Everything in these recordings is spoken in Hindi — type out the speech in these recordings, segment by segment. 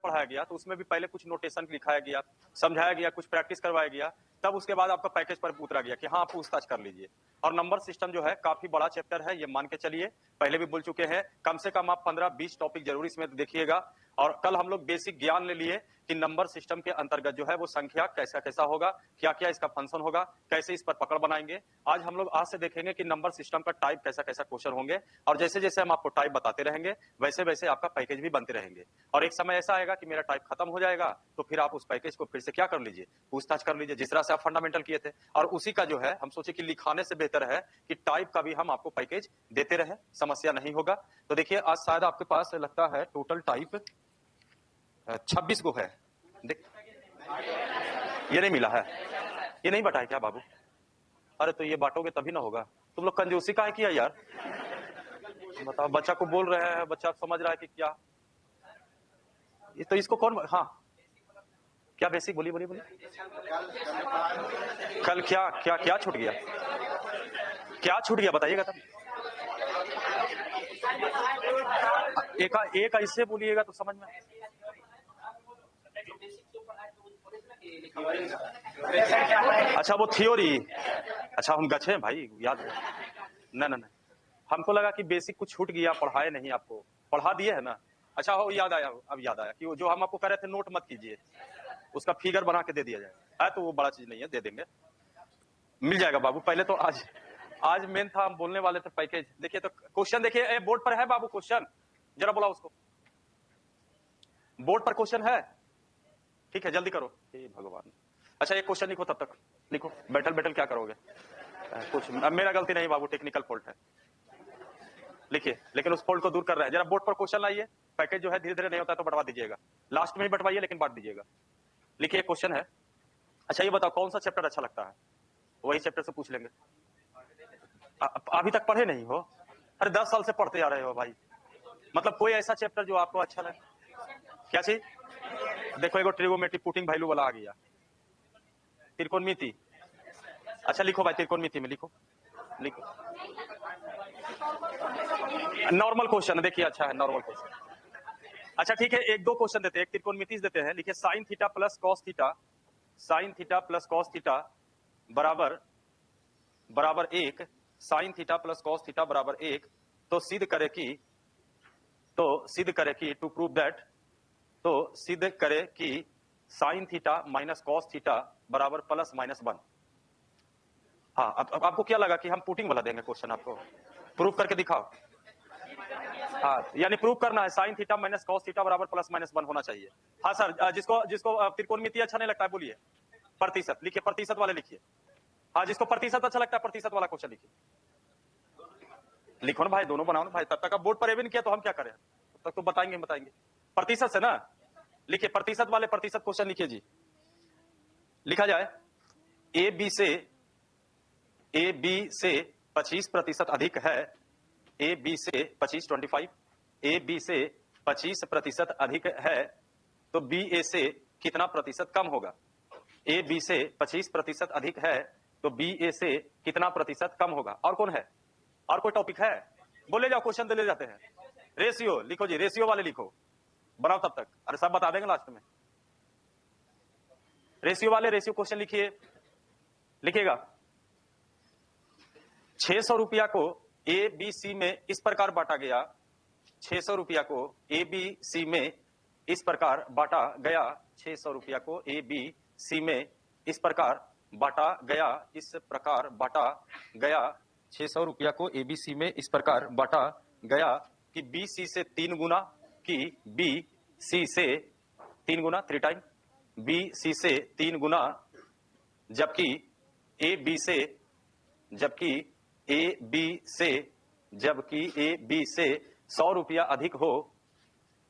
पढ़ाया गया तो उसमें भी पहले कुछ नोटेशन लिखाया गया, समझाया गया, कुछ प्रैक्टिस करवाया गया, तब उसके बाद आपका पैकेज पर उतरा गया कि हाँ आप पूछताछ कर लीजिए। और नंबर सिस्टम जो है काफी बड़ा चैप्टर है, ये मान के चलिए, पहले भी बोल चुके हैं, कम से कम आप 15-20 टॉपिक जरूर इसमें देखिएगा। और कल हम लोग बेसिक ज्ञान ले लिए कि नंबर सिस्टम के अंतर्गत जो है वो संख्या कैसा कैसा होगा, क्या क्या इसका फंक्शन होगा, कैसे इस पर पकड़ बनाएंगे। आज हम लोग आज से देखेंगे कि नंबर सिस्टम का टाइप कैसा कैसा क्वेश्चन होंगे, और जैसे जैसे हम आपको टाइप बताते रहेंगे वैसे वैसे आपका पैकेज भी बनते रहेंगे। और एक समय ऐसा आएगा कि मेरा टाइप खत्म हो जाएगा तो फिर आप उस पैकेज को फिर से क्या कर लीजिए, पूछताछ कर लीजिए, जिस तरह से आप फंडामेंटल किए थे। और उसी का जो है हम सोचे कि लिखाने से बेहतर है कि टाइप का भी हम आपको पैकेज देते रहे, समस्या नहीं होगा। तो देखिए आज शायद आपके पास लगता है टोटल टाइप 26 को है। देख ये नहीं मिला है, ये नहीं बटा है क्या बाबू? अरे तो ये बांटोगे तभी ना होगा। तुम लोग कंजूसी काहे किया यार? बताओ, बच्चा को बोल रहे हैं, बच्चा समझ रहा है कि क्या ये, तो इसको कौन, हाँ क्या बेसिक, बोलिए बोलिए बोलिए। कल क्या क्या क्या छूट गया, क्या छूट गया बताइएगा तब। एक ऐसे बोलिएगा तो समझ में। अच्छा वो थ्योरी, अच्छा हम गच्छे हैं भाई, याद है ना? ना हमको लगा कि बेसिक कुछ छूट गया, पढ़ाए नहीं, आपको पढ़ा दिए है ना। अच्छा हो, याद आया, अब याद आया कि वो जो हम आपको कह रहे थे नोट मत कीजिए, उसका फिगर बना के दे दिया जाए। तो वो बड़ा चीज नहीं है, दे देंगे, मिल जाएगा बाबू। पहले तो आज मेन था, हम बोलने वाले थे पैकेज। देखिए तो क्वेश्चन देखिए, बोर्ड पर है बाबू क्वेश्चन, जरा बोला उसको, बोर्ड पर क्वेश्चन है, ठीक है जल्दी करो। हे भगवान। अच्छा एक क्वेश्चन लिखो, तब तक लिखो, बैठल बैठल क्या करोगे कुछ। अब मेरा गलती नहीं बाबू, टेक्निकल फॉल्ट है, लिखिए। लेकिन उस फॉल्ट को दूर कर रहे हैं, जरा बोर्ड पर क्वेश्चन लाइए। पैकेज जो है धीरे धीरे नहीं होता है तो बढ़वा दीजिएगा, लास्ट में ही बंटवाइए लेकिन बांट दीजिएगा। लिखिए क्वेश्चन है, अच्छा ये बताओ कौन सा चैप्टर अच्छा लगता है, वही चैप्टर से पूछ लेंगे। अभी तक पढ़े नहीं हो? अरे 10 साल से पढ़ते आ रहे हो भाई, मतलब कोई ऐसा चैप्टर जो आपको अच्छा लगे। क्या चीज? देखो एगो ट्रिगोमेट्री पुटिंग वैल्यू वाला आ गया, त्रिकोणमिति। अच्छा लिखो भाई, त्रिकोणमिति में लिखो, लिखो नॉर्मल क्वेश्चन देखिए, अच्छा है नॉर्मल क्वेश्चन। अच्छा ठीक है, एक दो क्वेश्चन देते हैं, एक त्रिकोणमिति देते हैं। लिखिए sign theta plus cos theta, sign theta plus cos theta बराबर बराबर 1, sign theta plus cos theta बराबर 1। तो सिद्ध करे कि टू प्रूव दैट, तो सिद्ध करे कि sign theta minus cos theta बराबर प्लस माइनस 1। हाँ अब आपको क्या लगा कि हम पुटिंग वाला देंगे क्वेश्चन, आपको प्रूव करके दिखाओ। हाँ यानी प्रूव करना है sign theta minus cos theta बराबर प्लस माइनस 1 होना चाहिए। हाँ सर, जिसको त्रिकोणमिति अच्छा नहीं लगता है बोलिए प्रतिशत, लिखिए प्रतिशत वाले लिखिए। हाँ जिसको प्रतिशत अच्छा लगता है प्रतिशत वाला क्वेश्चन लिखिए। लिखो ना भाई, दोनों बनाओ ना भाई, तब तक आप बोर्ड पर एवं किया तो हम क्या करें, तब तक तो बताएंगे प्रतिशत से ना। लिखिए प्रतिशत वाले प्रतिशत क्वेश्चन लिखिए जी। लिखा जाए ए बी से 25% अधिक है, ए बी से 25 ए बी से 25% अधिक है, तो बी ए से कितना प्रतिशत कम होगा? ए बी से 25% अधिक है तो बी ए से कितना प्रतिशत कम होगा? और कौन है, और कोई टॉपिक है? बोले जाओ, क्वेश्चन ले जाते हैं। रेशियो लिखो जी, रेशियो वाले लिखो, बनाओ तब तक, अरे सब बता देंगे लास्ट में। रेशियो वाले रेशियो क्वेश्चन लिखिए, लिखिएगा 600 रुपया को ए बी सी में इस प्रकार बांटा गया, 600 रुपया को ए बी सी में इस प्रकार बांटा गया, 600 रुपया को ए बी सी में इस प्रकार बांटा गया, इस प्रकार बांटा गया, 600 रुपया को ए बी सी में इस प्रकार बांटा गया कि बी सी से 3 गुना, कि बी सी से 3 गुना, 3 टाइम, बी सी से 3 गुना, जबकि ए बी से, जबकि ए बी से 100 रुपया अधिक हो,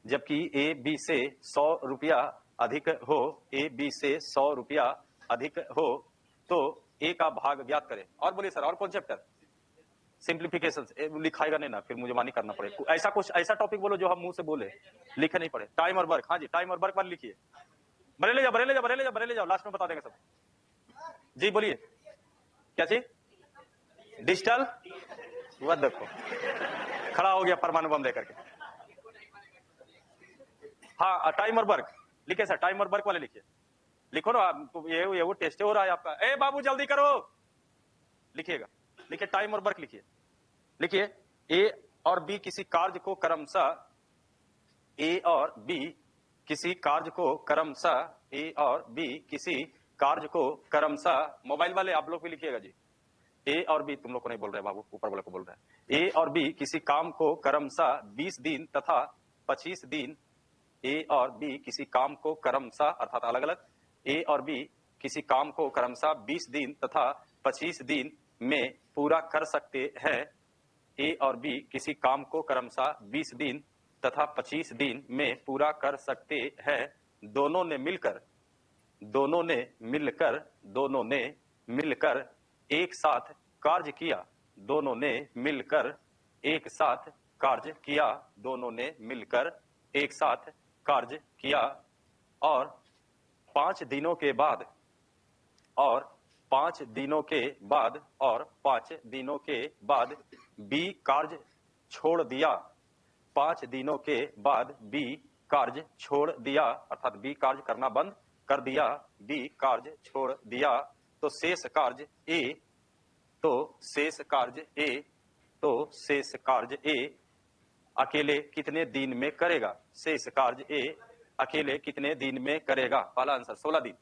जबकि ए बी से 100 रुपया अधिक हो, ए बी से 100 रुपया अधिक हो, तो ए का भाग ज्ञात करें। और बोलिए सर और कौन चैप्टर? सिंप्लीफिकेशन। लिखाएगा नहीं ना, फिर मुझे मानी करना पड़ेगा। ऐसा कुछ ऐसा टॉपिक बोलो जो हम मुंह से बोले, लिखे नहीं पड़े। टाइम और वर्क, हाँ जी टाइम और वर्क वाले लिखिए। बरेले जाओ, लास्ट में बता देंगे सब। जी बोलिए, क्या चीज? डिजिटल, वह देखो खड़ा हो गया परमाणु बम लेकर के। हाँ टाइम और वर्क लिखिए सर, टाइम और वर्क वाले लिखिए, लिखो ना आप, तो ये वो टेस्ट हो रहा है आपका। ए बाबू जल्दी करो, लिखिएगा, लिखिए टाइम और वर्क लिखिए, लिखिए ए और बी किसी कार्य को क्रमशः, ए और बी किसी कार्य को क्रमशः, ए और बी किसी कार्य को क्रमशः, मोबाइल वाले आप लोग भी लिखिएगा जी, ए और बी, तुम लोग को नहीं बोल रहे बाबू, ऊपर वाले को बोल रहे हैं। ए और बी किसी काम को क्रमशः 20 दिन तथा 25 दिन, ए और बी किसी काम को क्रमशः अर्थात अलग अलग, ए और बी किसी काम को क्रमशः 20 दिन तथा 25 दिन में पूरा कर सकते हैं। ए और बी किसी काम को क्रमशः 20 दिन तथा 25 दिन में पूरा कर सकते हैं। दोनों ने मिलकर एक साथ कार्य किया, दोनों ने मिलकर एक साथ कार्य किया, दोनों ने मिलकर एक साथ कार्य किया, और 5 दिनों के बाद, और 5 दिनों के बाद, और 5 दिनों के बाद बी कार्य छोड़ दिया, 5 दिनों के बाद बी कार्य छोड़ दिया, अर्थात बी कार्य करना बंद कर दिया, बी कार्य छोड़ दिया, तो शेष कार्य ए, तो शेष कार्य ए अकेले कितने दिन में करेगा, शेष कार्य ए अकेले कितने दिन में करेगा। पहला आंसर 16 दिन।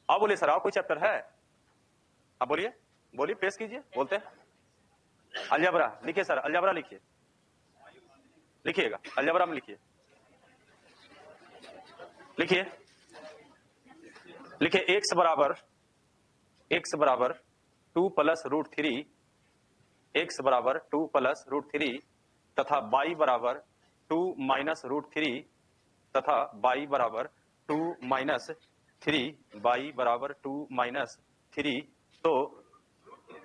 अब बोलिए सर और कोई चैप्टर है, अब बोलिए, बोलिए पेश कीजिए, बोलते हैं। अलजबरा लिखिए सर, अलजबरा लिखिए, लिखिएगा अलजबरा में लिखिए, लिखिए x बराबर 2 प्लस रूट 3, x बराबर 2 प्लस रूट 3 तथा y बराबर 2 माइनस रूट 3 तथा y बराबर 2 माइनस 3, y बराबर 2 माइनस 3, तो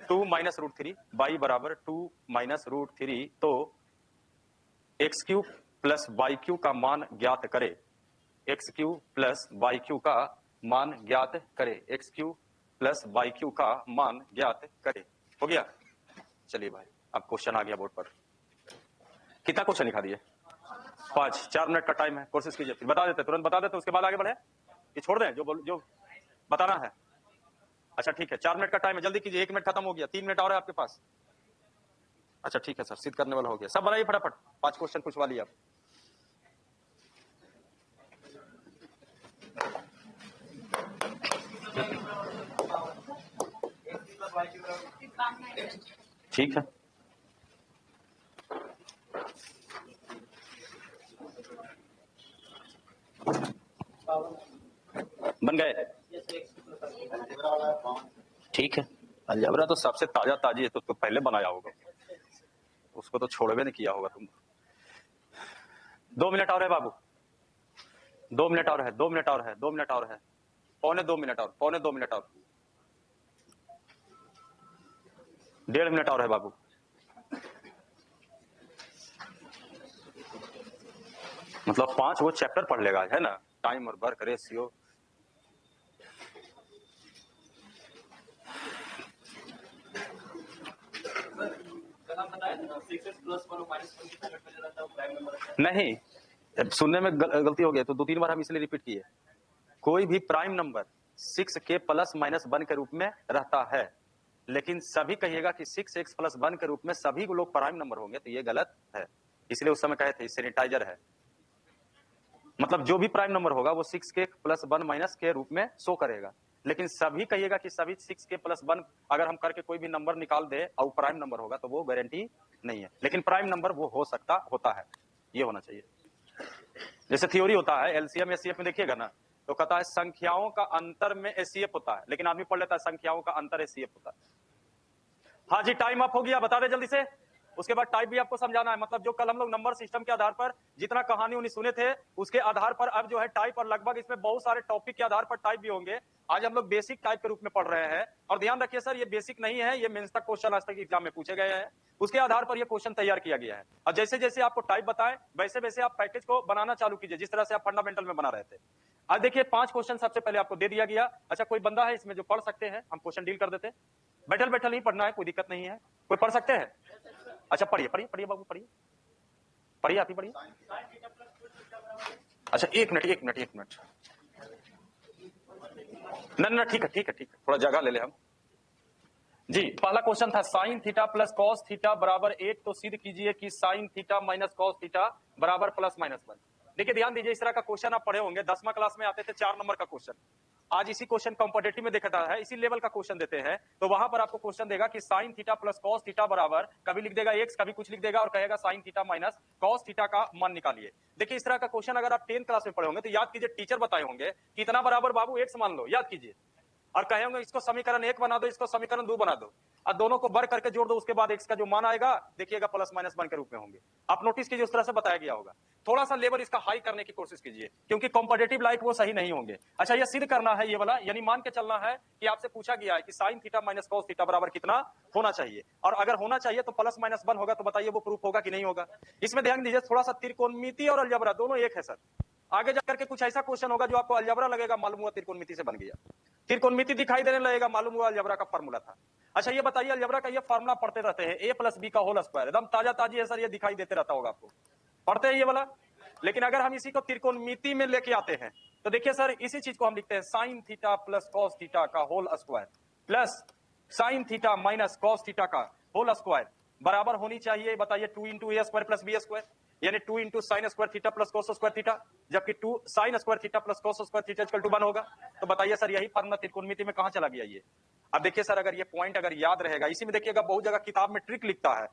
2 माइनस रूट 3, y बराबर 2 माइनस रूट 3, तो x q plus y q का मान ज्ञात करे, x q plus y q का मान ज्ञात करे, x q plus y q का मान ज्ञात करे। हो गया, चलिए भाई अब क्वेश्चन आ गया बोर्ड पर। कितना क्वेश्चन लिखा दिए? 5, 4 मिनट का टाइम है, कोशिश कीजिए, फिर बता देते, तुरंत बता देते, उसके बाद आगे बढ़े, ये छोड़ दें जो बताना है। अच्छा ठीक है, 4 मिनट का टाइम है, जल्दी कीजिए, 1 मिनट खत्म हो गया, 3 मिनट और है आपके पास। अच्छा ठीक है सर, सिद्ध करने वाला हो गया, सब बनाइए फटाफट, 5 क्वेश्चन पूछवा लिए आप। ठीक है, बन गए, ठीक है। अलजबरा तो सबसे ताजा ताजी है, तो पहले बनाया होगा, उसको तो छोड़वे नहीं किया होगा तुम। 2 मिनट और है बाबू, 2 मिनट और है, 2 मिनट और है, 2 मिनट और है, पौने 2 मिनट और, पौने 2 मिनट और, 1.5 मिनट और है बाबू। मतलब 5 वो चैप्टर पढ़ लेगा, है ना, टाइम और वर्क रेशियो। नहीं, सुनने में गलती हो गई तो 2-3 बार हम इसलिए रिपीट किए। कोई भी प्राइम नंबर 6 के प्लस माइनस 1 के रूप में रहता है, लेकिन सभी कहिएगा कि 6x प्लस 1 के रूप में सभी लोग प्राइम नंबर होंगे, तो ये गलत है। इसलिए उस समय कहे थे सैनिटाइजर है, मतलब जो भी प्राइम नंबर होगा वो 6 के प्लस 1 माइनस के रूप में शो करेगा, लेकिन सभी कहिएगा कि सभी 6 के प्लस 1 अगर हम करके कोई भी नंबर निकाल दे और प्राइम नंबर होगा तो वो गारंटी नहीं है, लेकिन प्राइम नंबर वो हो सकता होता है, ये होना चाहिए। जैसे थ्योरी होता है एलसीएम एचसीएफ में देखिएगा ना, तो कहता है संख्याओं का अंतर में एचसीएफ होता है, लेकिन आदमी पढ़ लेता है संख्याओं का अंतर एचसीएफ होता है। हाँ जी टाइम अप हो गया, बता दे जल्दी से। उसके बाद टाइप भी आपको समझाना है, मतलब जो कल हम लोग नंबर सिस्टम के आधार पर जितना कहानी उन्हें सुने थे उसके आधार पर अब जो है टाइप, और लगभग इसमें बहुत सारे टॉपिक के आधार पर टाइप भी होंगे। आज हम लोग बेसिक टाइप के रूप में पढ़ रहे हैं, और ध्यान रखिए सर ये बेसिक नहीं है, ये मेंस तक क्वेश्चन आज तक एग्जाम में पूछे गए हैं, उसके आधार पर ये क्वेश्चन तैयार किया गया है। और जैसे जैसे आपको टाइप बताएं वैसे वैसे आप पैकेज को बनाना चालू कीजिए, जिस तरह से आप फंडामेंटल में बना रहे थे। आज देखिए 5 क्वेश्चन सबसे पहले आपको दे दिया गया। अच्छा कोई बंदा है इसमें जो पढ़ सकते हैं, हम क्वेश्चन डील कर देते, बैठल बैठल नहीं पढ़ना है, कोई दिक्कत नहीं है, कोई पढ़ सकते हैं? अच्छा पढ़िए पढ़िए पढ़िए बाबू, पढ़िए पढ़िए, आप ही पढ़िए। अच्छा एक मिनट ना ठीक है थोड़ा जगह ले हम जी। पहला क्वेश्चन था sign theta plus cos theta बराबर 1, तो सिद्ध कीजिए कि sign theta minus cos theta बराबर प्लस माइनस 1। देखिए ध्यान दीजिए, इस तरह का क्वेश्चन आप पढ़े होंगे 10वां क्लास में आते थे 4 नंबर का क्वेश्चन। आज इसी क्वेश्चन कॉम्पिटिटिव में देखा है, इसी लेवल का क्वेश्चन देते हैं, तो वहां पर आपको क्वेश्चन देगा कि sign theta plus cos theta बराबर, कभी लिख देगा एक्स, कभी कुछ लिख देगा और कहेगा sign theta minus cos theta का मान निकालिए। देखिए इस तरह का क्वेश्चन अगर आप 10th क्लास में पढ़े होंगे तो याद कीजिए, टीचर बताए होंगे कि इतना बराबर बाबू एक्स मान लो, याद कीजिए, और कहे होंगे इसको समीकरण 1 बना दो, इसको समीकरण 2 बना दो, और दोनों को बर करके जोड़ दो, उसके बाद एक्स का जो मान आएगा देखिएगा प्लस माइनस 1 के रूप में होंगे। आप नोटिस कीजिए उस तरह से बताया गया होगा। थोड़ा सा लेवल इसका हाई करने की कोशिश कीजिए, क्योंकि कॉम्पिटिटिव लाइक वो सही नहीं होंगे। अच्छा ये सिद्ध करना है ये वाला, यानी मान के चलना है कि आपसे पूछा गया है कि sign theta minus cos theta बराबर कितना होना चाहिए, और अगर होना चाहिए तो प्लस माइनस 1 होगा, तो बताइए वो प्रूफ होगा कि नहीं होगा। इसमें ध्यान दीजिए, थोड़ा सा त्रिकोणमिति और अलजबरा दोनों एक है सर। आगे जाकर के कुछ ऐसा क्वेश्चन होगा जो आपको अलजबरा लगेगा, मालूम हुआ त्रिकोणमिति से बन गया, त्रिकोणमिति दिखाई देने लगेगा, मालूम हुआ अलजबरा का फार्मूला था। अच्छा ये बताइए, अलजबरा का ये फार्मूला पढ़ते रहते हैं, a प्लस बी का होल स्क्वायर, एकदम ताजा ताजी है सर, ये दिखाई देते रहता होगा आपको, पढ़ते हैं ये वाला। लेकिन अगर हम इसी को त्रिकोणमिति में लेके आते हैं तो देखिए सर, इसी चीज को हम लिखते हैं sine theta plus cos theta का whole square plus sine theta minus cos theta का होल स्क्वायर बराबर होनी चाहिए, बताइए 2 into a square plus b square, यानी 2 into sine square theta plus cos square theta, जबकि 2 sine square theta plus cos square theta equal to 1 होगा। तो बताइए सर, यही फार्मूला त्रिकोणमिति में कहां चला गया ये? अब देखिए सर, अगर ये पॉइंट अगर याद रहेगा, इसी में देखिएगा बहुत जगह किताब में ट्रिक लिखता है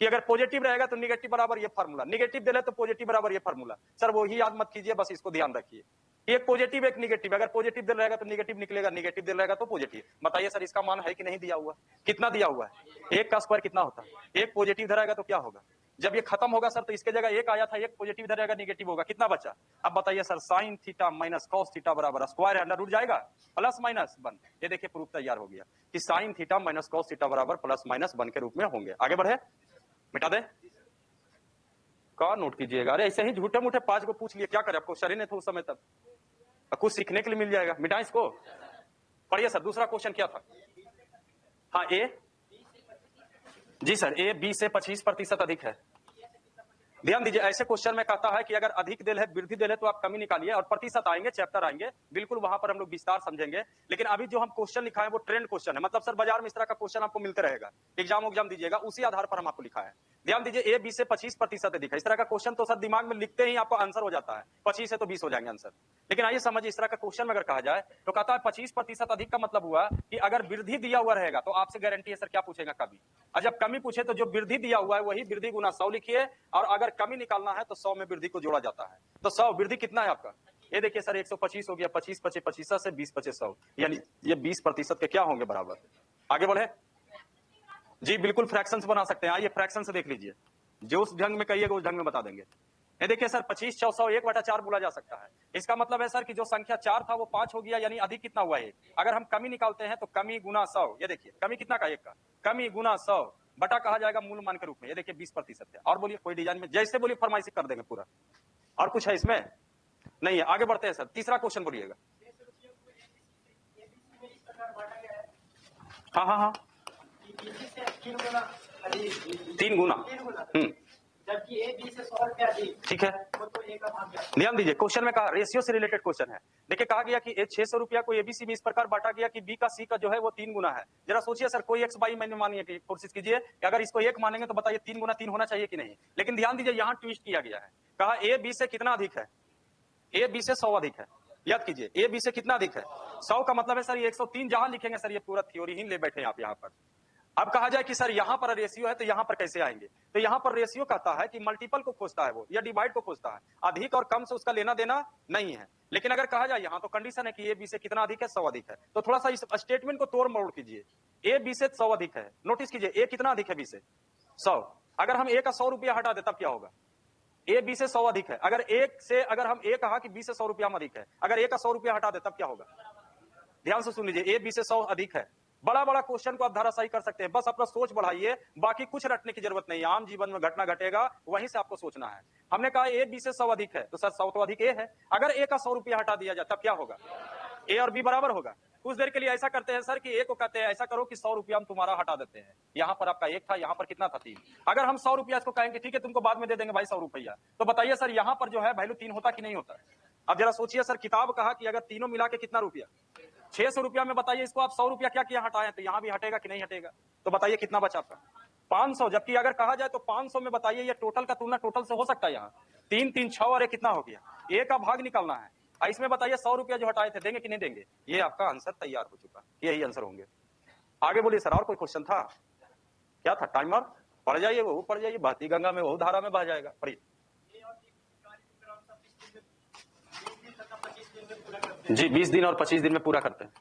कि अगर पॉजिटिव रहेगा तो निगेटिव बराबर ये फार्मूला, निगेटिव दे तो पॉजिटिव बराबर ये फार्मूला। सर वो ही याद मत कीजिए, बस इसको ध्यान रखिए, एक पॉजिटिव एक निगेटिव, अगर पॉजिटिव दिल रहेगा तो निगेटिव निकलेगा, निगेटिव दिल रहेगा तो पॉजिटिव। बताइए सर, इसका मान है कि नहीं दिया हुआ? कितना दिया हुआ है? 1 का स्क्वायर कितना होता है? एक पॉजिटिव धराएगा तो क्या होगा? जब ये खत्म होगा सर तो इसके जगह 1 आया था, एक पॉजिटिव धरेगा निगेटिव होगा, कितना बचा? अब बताइए sir, sign theta minus cos theta बराबर स्क्वायर है, अंडर रूट जाएगा, प्लस माइनस 1। ये देखिए प्रूफ तैयार हो गया कि sign theta minus cos theta बराबर प्लस माइनस 1 के रूप में होंगे। आगे बढ़े, मिटा दे का नोट कीजिएगा। अरे ऐसे ही झूठे मूठे 5 को पूछ लिए, क्या करे, आपको शरीर ने था उस समय तक, कुछ सीखने के लिए मिल जाएगा। मिटा इसको, पढ़िए सर दूसरा क्वेश्चन क्या था? हाँ ए, जी सर, ए बी से 25% अधिक है। ध्यान दीजिए, ऐसे क्वेश्चन में कहता है कि अगर अधिक दिल है, वृद्धि दिल है, तो आप कमी निकालिए, और प्रतिशत आएंगे, चैप्टर आएंगे, बिल्कुल वहां पर हम लोग विस्तार समझेंगे। लेकिन अभी जो हम क्वेश्चन लिखा है वो ट्रेंड क्वेश्चन है, मतलब सर बाजार में इस तरह का क्वेश्चन आपको मिलते रहेगा, एग्जाम दीजिएगा, उसी आधार पर हम आपको लिखा है। ध्यान दीजिए, ए बी से 25% अधिक है, इस तरह का क्वेश्चन तो सर दिमाग में लिखते ही आपको आंसर हो जाता है, 25 है तो 20 हो जाएंगे आंसर। लेकिन आइए समझिए, इस तरह का क्वेश्चन में अगर कहा जाए तो कहता है 25% अधिक का मतलब हुआ कि अगर वृद्धि दिया हुआ रहेगा तो आपसे गारंटी है सर क्या पूछेगा? कमी। और जब कमी पूछे तो जो वृद्धि दिया हुआ है वही वृद्धि गुना 100 लिखिए, और अगर कमी निकालना है तो 100 में वृद्धि को जोड़ा जाता है। तो 100 वृद्धि कितना है आपका? ये देखिए सर 125 हो गया, 25 पचे 25 से 20 पचे 100, यानी ये 20% के क्या होंगे बराबर। आगे बढ़े जी, बिल्कुल फ्रैक्शंस बना सकते हैं, आइए फ्रैक्शन से देख लीजिए, जो उस ढंग में कहिएगा उस ढंग में बता देंगे। ये देखिए सर 25 400 1/4 बोला जा सकता है। इसका मतलब है सर कि जो संख्या 4 था वो 5 हो गया, यानी अधिक कितना हुआ 1। अगर हम कमी निकालते हैं तो कमी गुना 100, ये देखिए कमी कितना का 1 का, कमी गुना 100 बटा कहा जाएगा मूल मान के रूप में, ये देखिए 20% है। और बोलिए कोई डिजाइन में जैसे बोलिए फरमाइशी कर देंगे पूरा, और कुछ है इसमें नहीं है। आगे बढ़ते हैं सर, तीसरा क्वेश्चन बोलिएगा। हाँ 3 गुना, जबकि ए बी से 100 रुपया अधिक, ठीक है। वो तो ए का भाग गया। ध्यान दीजिए, क्वेश्चन में कहा रेशियो से रिलेटेड क्वेश्चन है। देखिए कहा गया कि 600 रुपया को एबीसी में इस प्रकार बांटा गया कि बी का सी का जो है वो 3 गुना है। जरा सोचिए सर, कोई एक्स बाई मैंने मानिए कि कोशिश कीजिए कि अगर इसको 1 मानेंगे तो बताइए 3 गुना 3 होना चाहिए कि नहीं। लेकिन ध्यान दीजिए, यहाँ ट्विस्ट किया गया है, कहा ए बी से कितना अधिक है? ए बी से 100 अधिक है। याद कीजिए, ए बी से कितना अधिक है? 100 का मतलब है सर ये 103 जहां लिखेंगे सर, ये पूरा थ्योरी ही ले बैठे आप यहाँ पर। अब कहा जाए कि सर यहां पर रेशियो है तो यहां पर कैसे आएंगे? तो यहां पर रेशियो कहता है कि मल्टीपल को खोजता है वो, या डिवाइड को खोजता है, अधिक और कम से उसका लेना देना नहीं है। लेकिन अगर कहा जाए यहां तो कंडीशन है कि ए बी से कितना अधिक है? 100 अधिक है। तो थोड़ा सा इस स्टेटमेंट को तोड़ मरोड़ कीजिए, ए बी से 100 अधिक है, नोटिस कीजिए ए कितना अधिक है? बी से 100। अगर हम ए का 100 रुपया हटा दे तब क्या होगा? ए बी से 100 अधिक है। अगर एक से अगर हम ए कहा कि बी से 100 रुपया हम अधिक है, अगर ए का 100 रुपया हटा दे तब क्या होगा? ध्यान से सुन लीजिए, ए बी से 100 अधिक है। बड़ा बड़ा क्वेश्चन को आप धराशायी कर सकते हैं, बस अपना सोच बढ़ाइए, बाकी कुछ रटने की जरूरत नहीं है। आम जीवन में घटना घटेगा वहीं से आपको सोचना है। हमने कहा ए बी से 100 अधिक है, तो सर 100 तो अधिक ए है। अगर ए का 100 रुपया हटा दिया जाए तब क्या होगा? ए और बी बराबर होगा। कुछ देर के लिए ऐसा करते हैं सर कि ए को कहते हैं ऐसा करो कि 100 रुपया हम तुम्हारा हटा देते हैं, यहाँ पर आपका 1 था, यहाँ पर कितना था 3। अगर हम 100 रुपया इसको कहेंगे ठीक है तुमको बाद में दे देंगे भाई 100 रुपया, तो बताइए सर यहाँ पर जो है वैल्यू 3 होता कि नहीं होता। अब जरा सोचिए सर, किताब कहा कि अगर तीनों मिला के कितना रुपया 600 रुपया में, बताइए इसको आप 100 रुपया क्या किया हटाए, तो यहाँ भी हटेगा कि नहीं हटेगा, तो बताइए कितना बचा आपका 500। जबकि अगर कहा जाए तो 500 में बताइए ये टोटल का तुलना टोटल से हो सकता है, यहाँ 3 3 6 और 1 कितना हो गया, ए का भाग निकालना है। इसमें बताइए 100 रुपया जो हटाए थे देंगे कि नहीं देंगे, ये आपका आंसर तैयार हो चुका, यही आंसर होंगे। आगे बोलिए सर, और कोई क्वेश्चन था क्या था, टाइमर पढ़ जाइए, वो पढ़ जाइए, बहती गंगा में वो धारा में बह जाएगा, पढ़िए। जी 20 दिन और 25 दिन में पूरा करते हैं।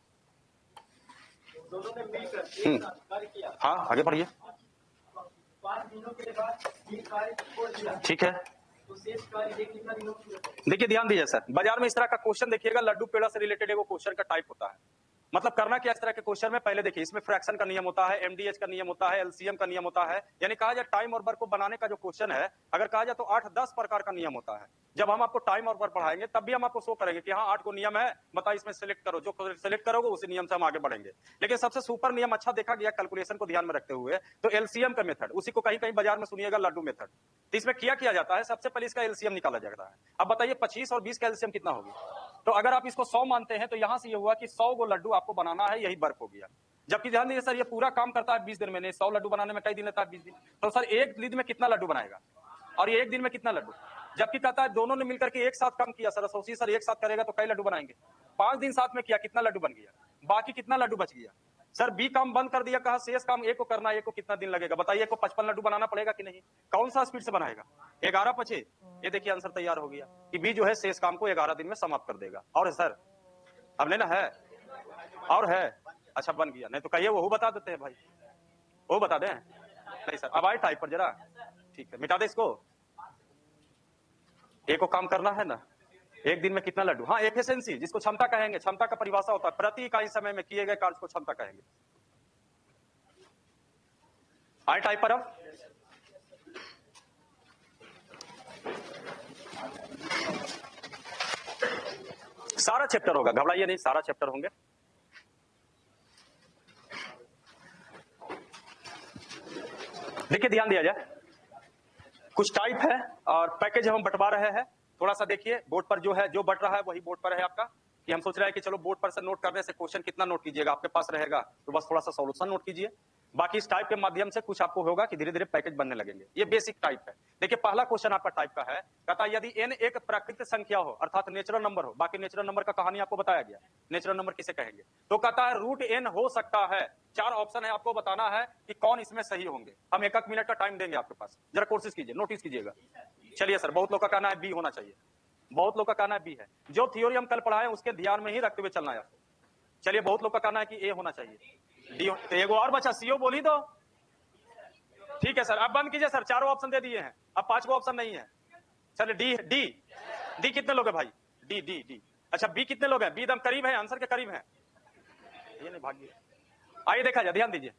दोनों ने मिलकर एक साथ कार्य किया। हाँ आगे पढ़िए। 5 दिनों के बाद ये कार्य छोड़ दिया, ठीक है, तो शेष कार्य ये कितना दिनों में पूरा करें? देखिए ध्यान दीजिए सर, बाजार में इस तरह का क्वेश्चन देखिएगा, लड्डू पेड़ा से रिलेटेड एगो क्वेश्चन का टाइप होता है। मतलब करना क्या इस तरह के क्वेश्चन में, पहले देखिए इसमें फ्रैक्शन का नियम होता है, एमडीएच का नियम होता है, एलसीएम का नियम होता है, यानी कहा जाए टाइम और वर्क को बनाने का जो क्वेश्चन है, अगर कहा जाए तो 8-10 प्रकार का नियम होता है। जब हम आपको टाइम और वर्क पढ़ाएंगे तब भी हम आपको शो करेंगे कि हाँ 8 को नियम है, बताइए इसमें सिलेक्ट करो, जो सिलेक्ट करोगे उसी नियम से हम आगे बढ़ेंगे। लेकिन सबसे सुपर नियम अच्छा देखा गया कैलकुलेशन को ध्यान में रखते हुए तो एलसीएम का मेथड, उसी को कहीं कहीं बाजार में सुनिएगा लड्डू मेथड। तो इसमें किया जाता है, सबसे पहले इसका एलसीएम निकाला जाता है। अब बताइए 25 और 20 का एलसीएम कितना होगी, तो अगर आप इसको 100 मानते हैं तो यहां से ये हुआ कि 100 गो लड्डू आपको बनाना है, यही वर्क हो गया। जबकि ध्यान दीजिए सर, ये पूरा काम करता है 20 दिन में, 100 लड्डू बनाने में कई दिन लेता है 20 दिन, तो सर एक दिन में कितना लड्डू बनाएगा और ये एक दिन में कितना लड्डू, जबकि कहता है दोनों ने मिलकर के एक साथ काम किया। सर सोचिए सर, एक साथ करेगा तो कई लड्डू बनाएंगे, 5 दिन साथ में किया कितना लड्डू बन गया, बाकी कितना लड्डू बच गया। सर बी काम बंद कर दिया, कहा शेष काम ए को करना है, ए को कितना दिन लगेगा, बताइए को 55 लड्डू बनाना पड़ेगा कि नहीं, कौन सा स्पीड से बनाएगा, 11-5। ये देखिए आंसर तैयार हो गया कि बी जो है शेष काम को 11 दिन में समाप्त कर देगा। और सर अब लेना है और है, अच्छा बन गया, नहीं तो कहिए वो बता देते हैं भाई, वो बता दें, नहीं सर अब आए टाइप पर जरा, ठीक है मिटा दे इसको, ए को काम करना है ना, एक दिन में कितना लड्डू, हाँ एफिशिएंसी जिसको क्षमता कहेंगे, क्षमता का परिभाषा होता है प्रति इकाई समय में किए गए कार्य को क्षमता कहेंगे। आए टाइप पर अब सारा चैप्टर होगा, घबराइए नहीं, सारा चैप्टर होंगे। देखिए ध्यान दिया जाए, कुछ टाइप है और पैकेज हम बंटवा रहे हैं, थोड़ा सा देखिए बोर्ड पर जो है, जो बट रहा है वही बोर्ड पर है आपका, कि हम सोच रहे हैं कि चलो बोर्ड पर से नोट करने से क्वेश्चन कितना नोट कीजिएगा, आपके पास रहेगा तो बस थोड़ा सा सॉल्यूशन नोट कीजिए, बाकी इस टाइप के माध्यम से कुछ आपको होगा कि धीरे धीरे पैकेज बनने लगेंगे। ये बेसिक टाइप है। देखिए पहला क्वेश्चन आपका टाइप का है, कहता है यदि n एक प्राकृतिक संख्या हो अर्थात नेचुरल नंबर हो, बाकी नेचुरल नंबर का कहानी आपको बताया गया, नेचुरल नंबर किसे कहेंगे, तो कहता है रूट n हो सकता है, 4 ऑप्शन है, आपको बताना है कि कौन इसमें सही होंगे। हम 1-1 मिनट का टाइम देंगे आपके पास, जरा कोशिश कीजिए, नोटिस कीजिएगा। चलिए सर, बहुत लोग का कहना है बी होना चाहिए, बहुत लोग का कहना है बी है, जो थ्योरी हम कल पढ़ाए उसके ध्यान में ही रखते हुए चलना है आपको। चलिए बहुत लोग का कहना है कि ए होना चाहिए, डी, तो एगो और बचा सीओ बोल ही दो, ठीक है सर अब बंद कीजिए सर, 4 ऑप्शन दे दिए हैं, अब 5वां ऑप्शन नहीं है। चलिए डी डी डी कितने लोग हैं भाई, डी डी डी, अच्छा बी कितने लोग हैं, बी एकदम करीब है, आंसर के करीब है, ये नहीं भाग्य। आइए देखा जाए, ध्यान दीजिए,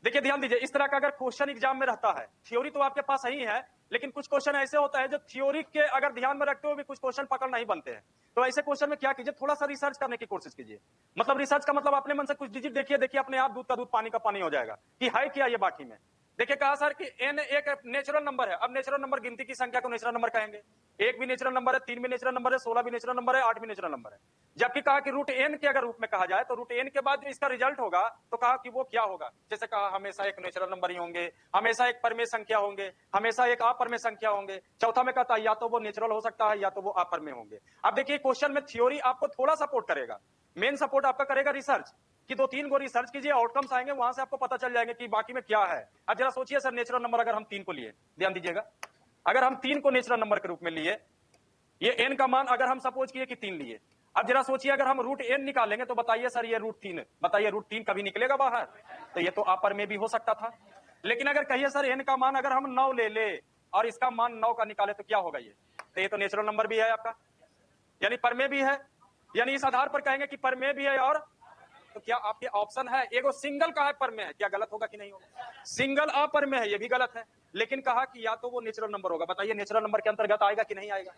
देखिए ध्यान दीजिए, इस तरह का अगर क्वेश्चन एग्जाम में रहता है, थ्योरी तो आपके पास ही है, लेकिन कुछ क्वेश्चन ऐसे होता है जो थ्योरी के अगर ध्यान में रखते हुए भी कुछ क्वेश्चन पकड़ नहीं बनते हैं, तो ऐसे क्वेश्चन में क्या कीजिए, थोड़ा सा रिसर्च करने की कोशिश कीजिए। मतलब रिसर्च का मतलब अपने मन से कुछ डिजिट देखिए, देखिए अपने आप दूध का दूध पानी का पानी हो जाएगा कि है क्या ये बाकी में। देखिए कहा सर कि n एक नेचुरल नंबर है, अब नेचुरल नंबर गिनती की संख्या को नेचुरल नंबर कहेंगे, 1 भी नेचुरल नंबर है, 3 भी नेचुरल नंबर है, 16 भी नेचुरल नंबर है, 8 भी नेचुरल नंबर है। जबकि कहा कि रूट n के अगर रूप में कहा जाए तो रूट n के बाद जो इसका रिजल्ट होगा तो कहा कि वो क्या होगा, जैसे कहा हमेशा एक नेचुरल नंबर ही होंगे, हमेशा एक परमेय संख्या होंगे, हमेशा एक अपरमेय संख्या होंगे। चौथा में कहता है या तो वो नेचुरल हो सकता है या तो वो अपरमेय होंगे। अब देखिए क्वेश्चन में थ्योरी आपको थोड़ा सपोर्ट करेगा, मेन सपोर्ट आपका करेगा रिसर्च, कि 2-3 को रिसर्च कीजिए, आउटकम्स आएंगे वहां से आपको पता चल जाएंगे कि बाकी में क्या है। अब जरा सोचिए सर, नेचुरल नंबर अगर हम 3 को लिए, ध्यान दीजिएगा, अगर हम 3 को नेचुरल नंबर के रूप में लिए, ये n का मान अगर हम सपोज किए कि 3 लिए, अब जरा सोचिए अगर हम रूट n निकालेंगे तो बताइए सर ये रूट 3, बताइए रूट 3 कभी निकलेगा बाहर, तो ये तो अपर में भी हो सकता था। लेकिन अगर कहिए सर n का मान अगर हम 9 ले ले और इसका मान 9 का निकाले तो क्या होगा, ये तो ये तो नेचुरल नंबर भी है आपका, यानी परमेय भी है, यानी इस आधार पर कहेंगे कि परमेय भी है। और तो क्या आपके ऑप्शन है, एगो सिंगल का है परमेय है, क्या गलत होगा कि नहीं होगा, सिंगल अपरमेय है, ये भी गलत है। लेकिन कहा कि या तो वो नेचुरल नंबर होगा, बताइए नेचुरल नंबर के अंतर्गत आएगा कि नहीं आएगा,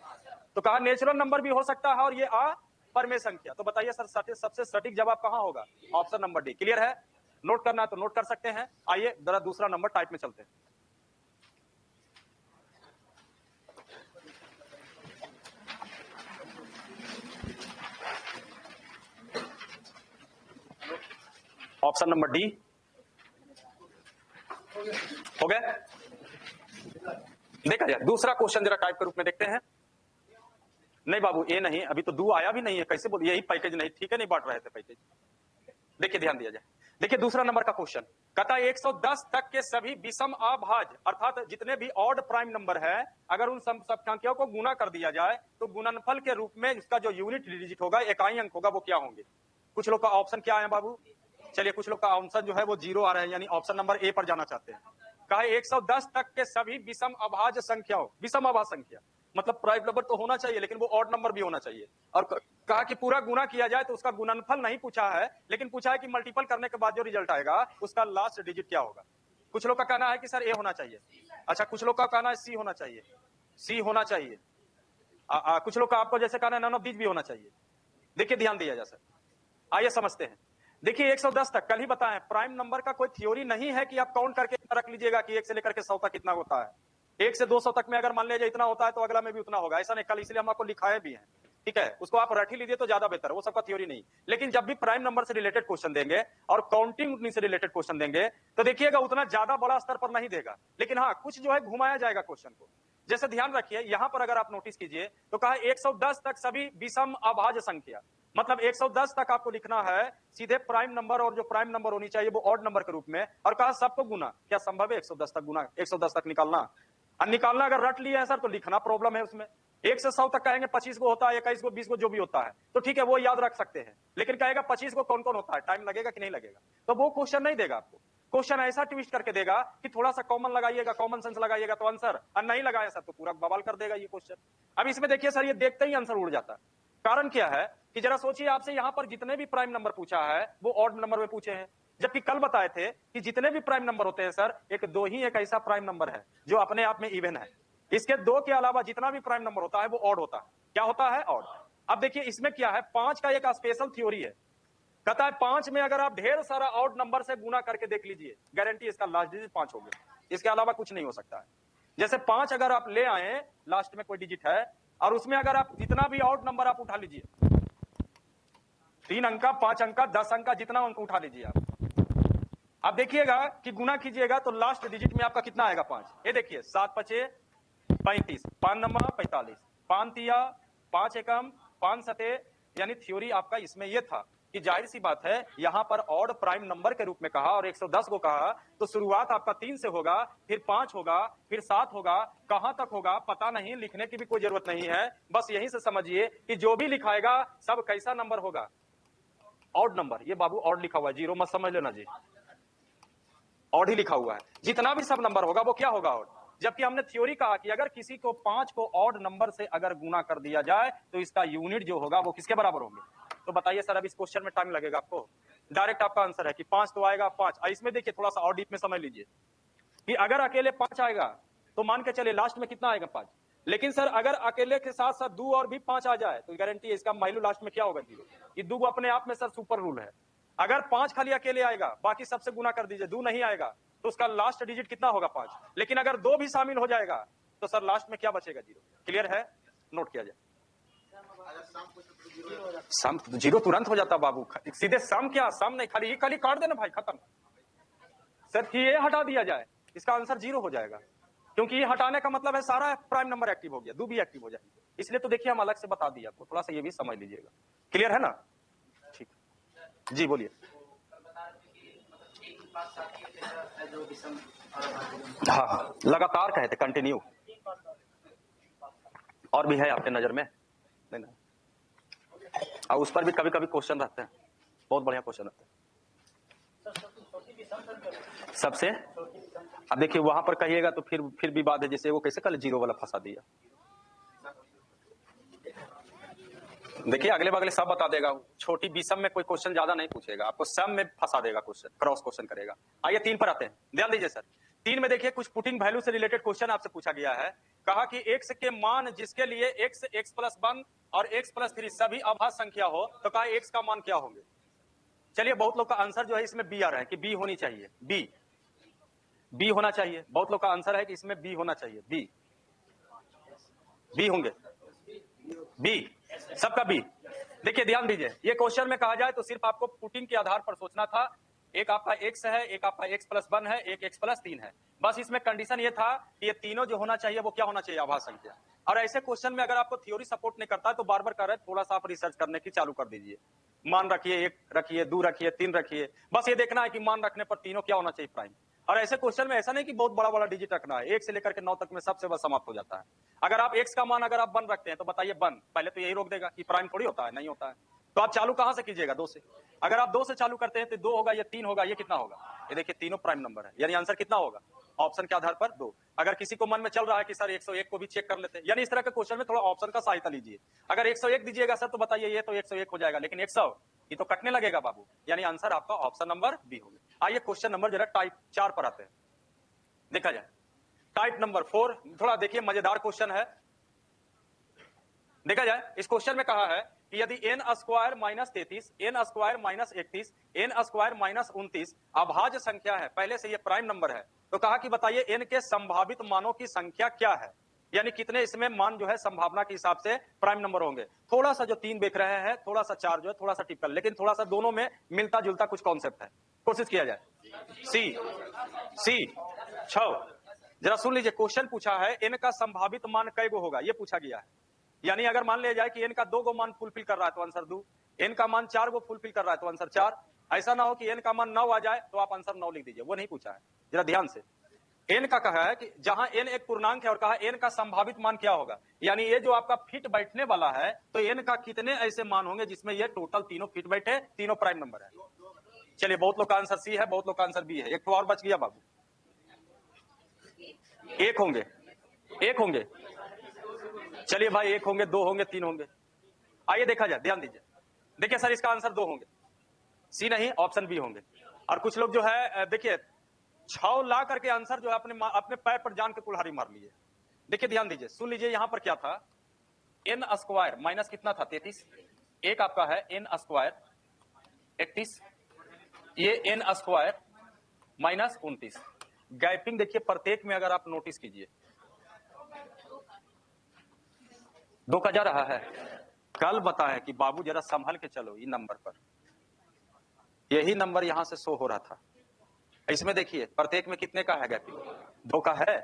तो कहा नेचुरल नंबर भी हो सकता है और ये परमेय संख्या। तो बताइए सर सबसे सटीक जवाब कहां होगा? Option number D. क्लियर है? नोट करना है तो नोट कर सकते हैं। आइए जरा दूसरा नंबर टाइप में चलते हैं। ऑप्शन नंबर डी हो गया। देखा जाए दूसरा क्वेश्चन जरा टाइप के रूप में देखते हैं। नहीं बाबू ये नहीं, अभी तो दो आया भी नहीं है, कैसे बोल, यही पैकेज नहीं, ठीक है, नहीं बांट रहे थे पैकेज। देखिए ध्यान दिया जाए, देखिए दूसरा नंबर का क्वेश्चन कहता है 110 तक के सभी विषम अभाज्य अर्थात जितने भी ऑड प्राइम नंबर है, अगर उन सब संख्याओं को गुना कर दिया जाए तो गुणनफल के रूप में इसका जो यूनिट डिजिट होगा, इकाई अंक होगा, वो क्या होंगे? कुछ लोग का ऑप्शन क्या है बाबू? चलिए कुछ लोग का आंसर जो है वो 0 आ रहे हैं, यानी ऑप्शन नंबर ए पर जाना चाहते हैं। कहा 110 तक के सभी विषम अभाज्य संख्याओं, विषम अभाज्य संख्या मतलब प्राइम नंबर तो होना चाहिए लेकिन वो ऑड नंबर भी होना चाहिए। और कहा कि पूरा गुना किया जाए तो उसका गुणनफल नहीं पूछा है, लेकिन पूछा है कि मल्टीपल करने के बाद जो रिजल्ट आएगा उसका लास्ट डिजिट क्या होगा। कुछ लोग का कहना है कि सर ए होना चाहिए, अच्छा कुछ लोग का कहना है सी होना चाहिए, सी होना चाहिए, कुछ लोग का आपको जैसे कहना है नन ऑफ दीज भी होना चाहिए। देखिए ध्यान दिया जाए सर, आइए समझते हैं। देखिए 110 तक कल ही बताएं, प्राइम नंबर का कोई थ्योरी नहीं है कि आप काउंट करके रख लीजिएगा कि 1 से लेकर के 100 तक कितना होता है। 1 से 200 तक में अगर मान लीजिए इतना होता है तो अगला में भी उतना होगा, ऐसा नहीं। कल इसलिए हम आपको लिखाए भी हैं, ठीक है, उसको आप रट ही लीजिए तो ज्यादा बेहतर, वो सबका थ्योरी नहीं। लेकिन जब भी प्राइम नंबर से रिलेटेड क्वेश्चन देंगे और काउंटिंग से रिलेटेड क्वेश्चन देंगे तो देखिएगा उतना ज्यादा बड़ा स्तर पर नहीं देगा, लेकिन हाँ कुछ जो है घुमाया जाएगा क्वेश्चन को। जैसे ध्यान रखिए यहां पर अगर आप नोटिस कीजिए तो कहा 110 तक सभी विषम अभाज्य संख्या, मतलब 110 तक आपको लिखना है सीधे प्राइम नंबर, और जो प्राइम नंबर होनी चाहिए वो ऑड नंबर के रूप में, और कहा सबको गुना। क्या संभव है 110 तक गुना, 110 तक निकालना? और निकालना अगर रट लिया है सर तो लिखना प्रॉब्लम है उसमें। 1 से 100 तक कहेंगे 25 को होता है, 21 को, 20 को, जो भी होता है तो ठीक है वो याद रख सकते हैं, लेकिन कहेगा 25 को कौन कौन होता है, टाइम लगेगा कि नहीं लगेगा, तो वो क्वेश्चन नहीं देगा आपको। क्वेश्चन ऐसा ट्विस्ट करके देगा कि थोड़ा सा कॉमन लगाइएगा, कॉमन सेंस लगाइएगा तो आंसर, और नहीं लगाया सर तो पूरा बवाल कर देगा ये क्वेश्चन। अब इसमें देखिए सर ये देखते ही आंसर उड़ जाता है। कारण क्या है कि जरा सोचिए, आपसे यहां पर जितने भी प्राइम नंबर पूछा है वो ऑड नंबर में पूछे हैं, जबकि कल बताए थे कि जितने भी प्राइम नंबर होते हैं सर, एक दो ही एक ऐसा प्राइम नंबर है जो अपने आप में इवन है, इसके दो के अलावा जितना भी प्राइम नंबर होता है वो ऑड होता है। क्या होता है? ऑड। अब देखिए इसमें क्या है, 5 का एक स्पेशल थ्योरी है, कहता है 5 में अगर आप ढेर सारा ऑड नंबर से गुना करके देख लीजिए, गारंटी इसका लास्ट डिजिट 5 हो गया, इसके अलावा कुछ नहीं हो सकता है। जैसे 5 अगर आप ले आए, लास्ट में कोई डिजिट है, और उसमें अगर आप जितना भी ऑड नंबर आप उठा लीजिए, 3 अंक का, 5 अंक का, 10 अंक का, जितना अंक उठा लीजिए आप देखिएगा कि गुना कीजिएगा तो लास्ट डिजिट में आपका कितना आएगा? 5। ये देखिए 7 पचे 35, 5 नंबर 45, 5 तिया 5 एकम 5 सते, यानी थ्योरी आपका इसमें यह था कि जाहिर सी बात है यहां पर ऑड प्राइम नंबर के रूप में कहा और 110 को कहा, तो शुरुआत आपका 3 से होगा, फिर 5 होगा, फिर 7 होगा, कहां तक होगा पता नहीं, लिखने की भी कोई जरूरत नहीं है, बस यहीं से समझिए कि जो भी लिखाएगा सब कैसा नंबर होगा? Odd number. ये बाबू ऑड लिखा हुआ है, जीरो मत समझ लेना जी, ऑड ही लिखा हुआ है, जितना भी सब नंबर होगा वो क्या होगा? ऑड। जबकि हमने थ्योरी कहा कि अगर किसी को 5 को ऑड नंबर से अगर गुना कर दिया जाए तो इसका यूनिट जो होगा वो किसके बराबर होंगे? तो बताइए सर, अब इस क्वेश्चन में टाइम लगेगा आपको, डायरेक्ट आपका आंसर है कि 5 तो आएगा 5। इसमें देखिए थोड़ा सा और डीप में समझ लीजिए कि अगर अकेले 5 आएगा तो मान के चले लास्ट में कितना आएगा? 5। लेकिन सर अगर अकेले के साथ साथ 2 और भी 5 आ जाए तो गारंटी है इसका माइलू लास्ट में क्या होगा? 0। ये 2 अपने आप में सर सुपर रूल है। अगर 5 खाली अकेले आएगा, बाकी सबसे गुना कर दीजिए, 2 नहीं आएगा तो उसका लास्ट डिजिट कितना होगा? 5। लेकिन अगर 2 भी शामिल हो जाएगा तो सर लास्ट में क्या बचेगा? 0। क्लियर है? नोट किया जाए। सम 0 तुरंत हो जाता बाबू, सीधे सम क्या, सम नहीं, खाली खाली काट देना भाई, खत्म। सर कि ये हटा दिया जाए, इसका आंसर 0 हो जाएगा, क्योंकि ये हटाने का मतलब है सारा प्राइम नंबर एक्टिव हो गया, 2 भी एक्टिव हो जाएंगे। इसलिए तो देखिए हम अलग से बता दिए आपको, थोड़ा सा ये भी समझ लीजिएगा। क्लियर है ना? ठीक, जी बोलिए। हाँ लगातार कहे थे, कंटिन्यू। और भी है आपके नजर में? नहीं ना, और उस पर भी कभी कभी क्वेश्चन रहते हैं, बहुत बढ़िया क्वेश्चन रहते हैं सबसे। अब देखिए वहां पर कहिएगा तो फिर विवाद है, जैसे वो कैसे कल 0 वाला फंसा दिया। देखिए अगले बगले सब बता देगा, छोटी विषम में कोई क्वेश्चन ज्यादा नहीं पूछेगा आपको, सम में फंसा देगा क्वेश्चन, क्रॉस क्वेश्चन करेगा। आइए 3 पर आते हैं, ध्यान दीजिए सर। 3 में देखिए कुछ पुटिंग वैल्यू से रिलेटेड क्वेश्चन आपसे पूछा गया है। कहा कि x के मान जिसके लिए x, x+1 और x+3 सभी अभाज्य संख्या हो, तो कहा x का मान क्या होंगे। चलिए बहुत लोग का आंसर जो है इसमें बी आ रहा है कि बी होनी चाहिए, बी होना चाहिए। बहुत लोग का आंसर है कि इसमें बी होना चाहिए, बी होंगे, बी, सबका बी। देखिए ध्यान दीजिए, ये क्वेश्चन में कहा जाए तो सिर्फ आपको पुटिंग के आधार पर सोचना था। एक आपका x है, एक आपका x+1 है, एक x+3 है। बस इसमें कंडीशन ये था कि ये तीनों जो होना चाहिए वो क्या होना चाहिए, अभाज्य संख्या। और ऐसे क्वेश्चन में अगर आपको थ्योरी सपोर्ट नहीं करता तो बार बार कह रहे हैं थोड़ा सा आप रिसर्च करने की चालू कर दीजिए। मान रखिए, 1 रखिए, 2 रखिए, 3 रखिए, बस ये देखना है कि मान रखने पर तीनों क्या होना चाहिए, प्राइम। और ऐसे क्वेश्चन में ऐसा नहीं कि बहुत बड़ा बड़ा डिजिट रखना है, 1 से लेकर के 9 तक में सबसे बस समाप्त हो जाता है। अगर आप x का मान अगर आप 1 रखते हैं तो बताइए 1, पहले तो यही रोक देगा कि प्राइम थोड़ी होता है, नहीं होता है। तो आप चालू कहां से कीजिएगा, 2 से। अगर आप 2 से चालू करते हैं तो 2 होगा, ये 3 होगा, ये कितना होगा, ये देखिए तीनों प्राइम नंबर है। यानी आंसर कितना होगा, ऑप्शन के आधार पर 2। अगर किसी को मन में चल रहा है कि सर 101 को भी चेक कर लेते हैं, यानी इस तरह के क्वेश्चन में थोड़ा ऑप्शन का सहायता लीजिए। अगर 101 दीजिएगा सर तो बताइए ये तो 101 हो जाएगा, लेकिन 100 ये तो कटने लगेगा बाबू। यानी आंसर आपका ऑप्शन नंबर बी होगा। आइए क्वेश्चन नंबर जरा टाइप 4 पर आते हैं, देखा जाए। टाइप नंबर 4 थोड़ा देखिए मजेदार क्वेश्चन है, देखा जाए। इस क्वेश्चन में कहा है कि यदि n² - 33, n² - 31, n² - 29 अभाज्य संख्या है, पहले से ये प्राइम नंबर है, तो कहा कि बताइए n के संभावित मानों की संख्या क्या है। यानी कितने इसमें मान जो है संभावना के हिसाब से प्राइम नंबर होंगे। थोड़ा सा जो 3 देख रहे हैं, थोड़ा सा 4 जो है थोड़ा सा टिपिकल, लेकिन थोड़ा सा दोनों में मिलता जुलता कुछ कॉन्सेप्ट है। कोशिश किया जाए, सी 6। जरा सुन लीजिए, क्वेश्चन पूछा है n का संभावित मान कई गो होगा, ये पूछा गया है। यानी अगर मान लिया जाए कि n का 2 गो मान फुलफिल कर रहा है तो आंसर 2, n का मान 4 गो फुलफिल कर रहा है तो आंसर 4। ऐसा ना हो कि n का मान 9 आ जाए तो आप आंसर 9 लिख दीजिए, वो नहीं पूछा है। जरा ध्यान से, n का कहा है कि जहां n एक पूर्णांक है और कहा n का संभावित मान क्या होगा। यानी ये जो आपका फिट बैठने वाला है तो n का कितने ऐसे मान होंगे जिसमें ये टोटल तीनों फिट बैठे, तीनों प्राइम नंबर है। चलिए बहुत लोग का आंसर सी है, बहुत लोग का आंसर बी है, एक तो और बच गया बाबू। 1 होंगे, 1 होंगे, चलिए भाई 1 होंगे, 2 होंगे, 3 होंगे। आइए देखा जाए, ध्यान दीजिए। देखिए सर इसका आंसर 2 होंगे, सी नहीं, ऑप्शन बी होंगे। और कुछ लोग जो है देखिए 6 ला करके आंसर जो है अपने पैर पर जान के कुल्हाड़ी मार लिए। देखिए ध्यान दीजिए, सुन लीजिए, यहां पर क्या था, n² माइनस कितना था, 33। एक आपका है n² 31, ये n² माइनस 29। गैपिंग देखिए प्रत्येक में अगर आप नोटिस कीजिए 2 का जा रहा है। कल बताया कि बाबू जरा संभल के चलो, ये नंबर पर यही नंबर यहां से शो हो रहा था। इसमें देखिए प्रत्येक में कितने का है गैपिंग, 2 का है।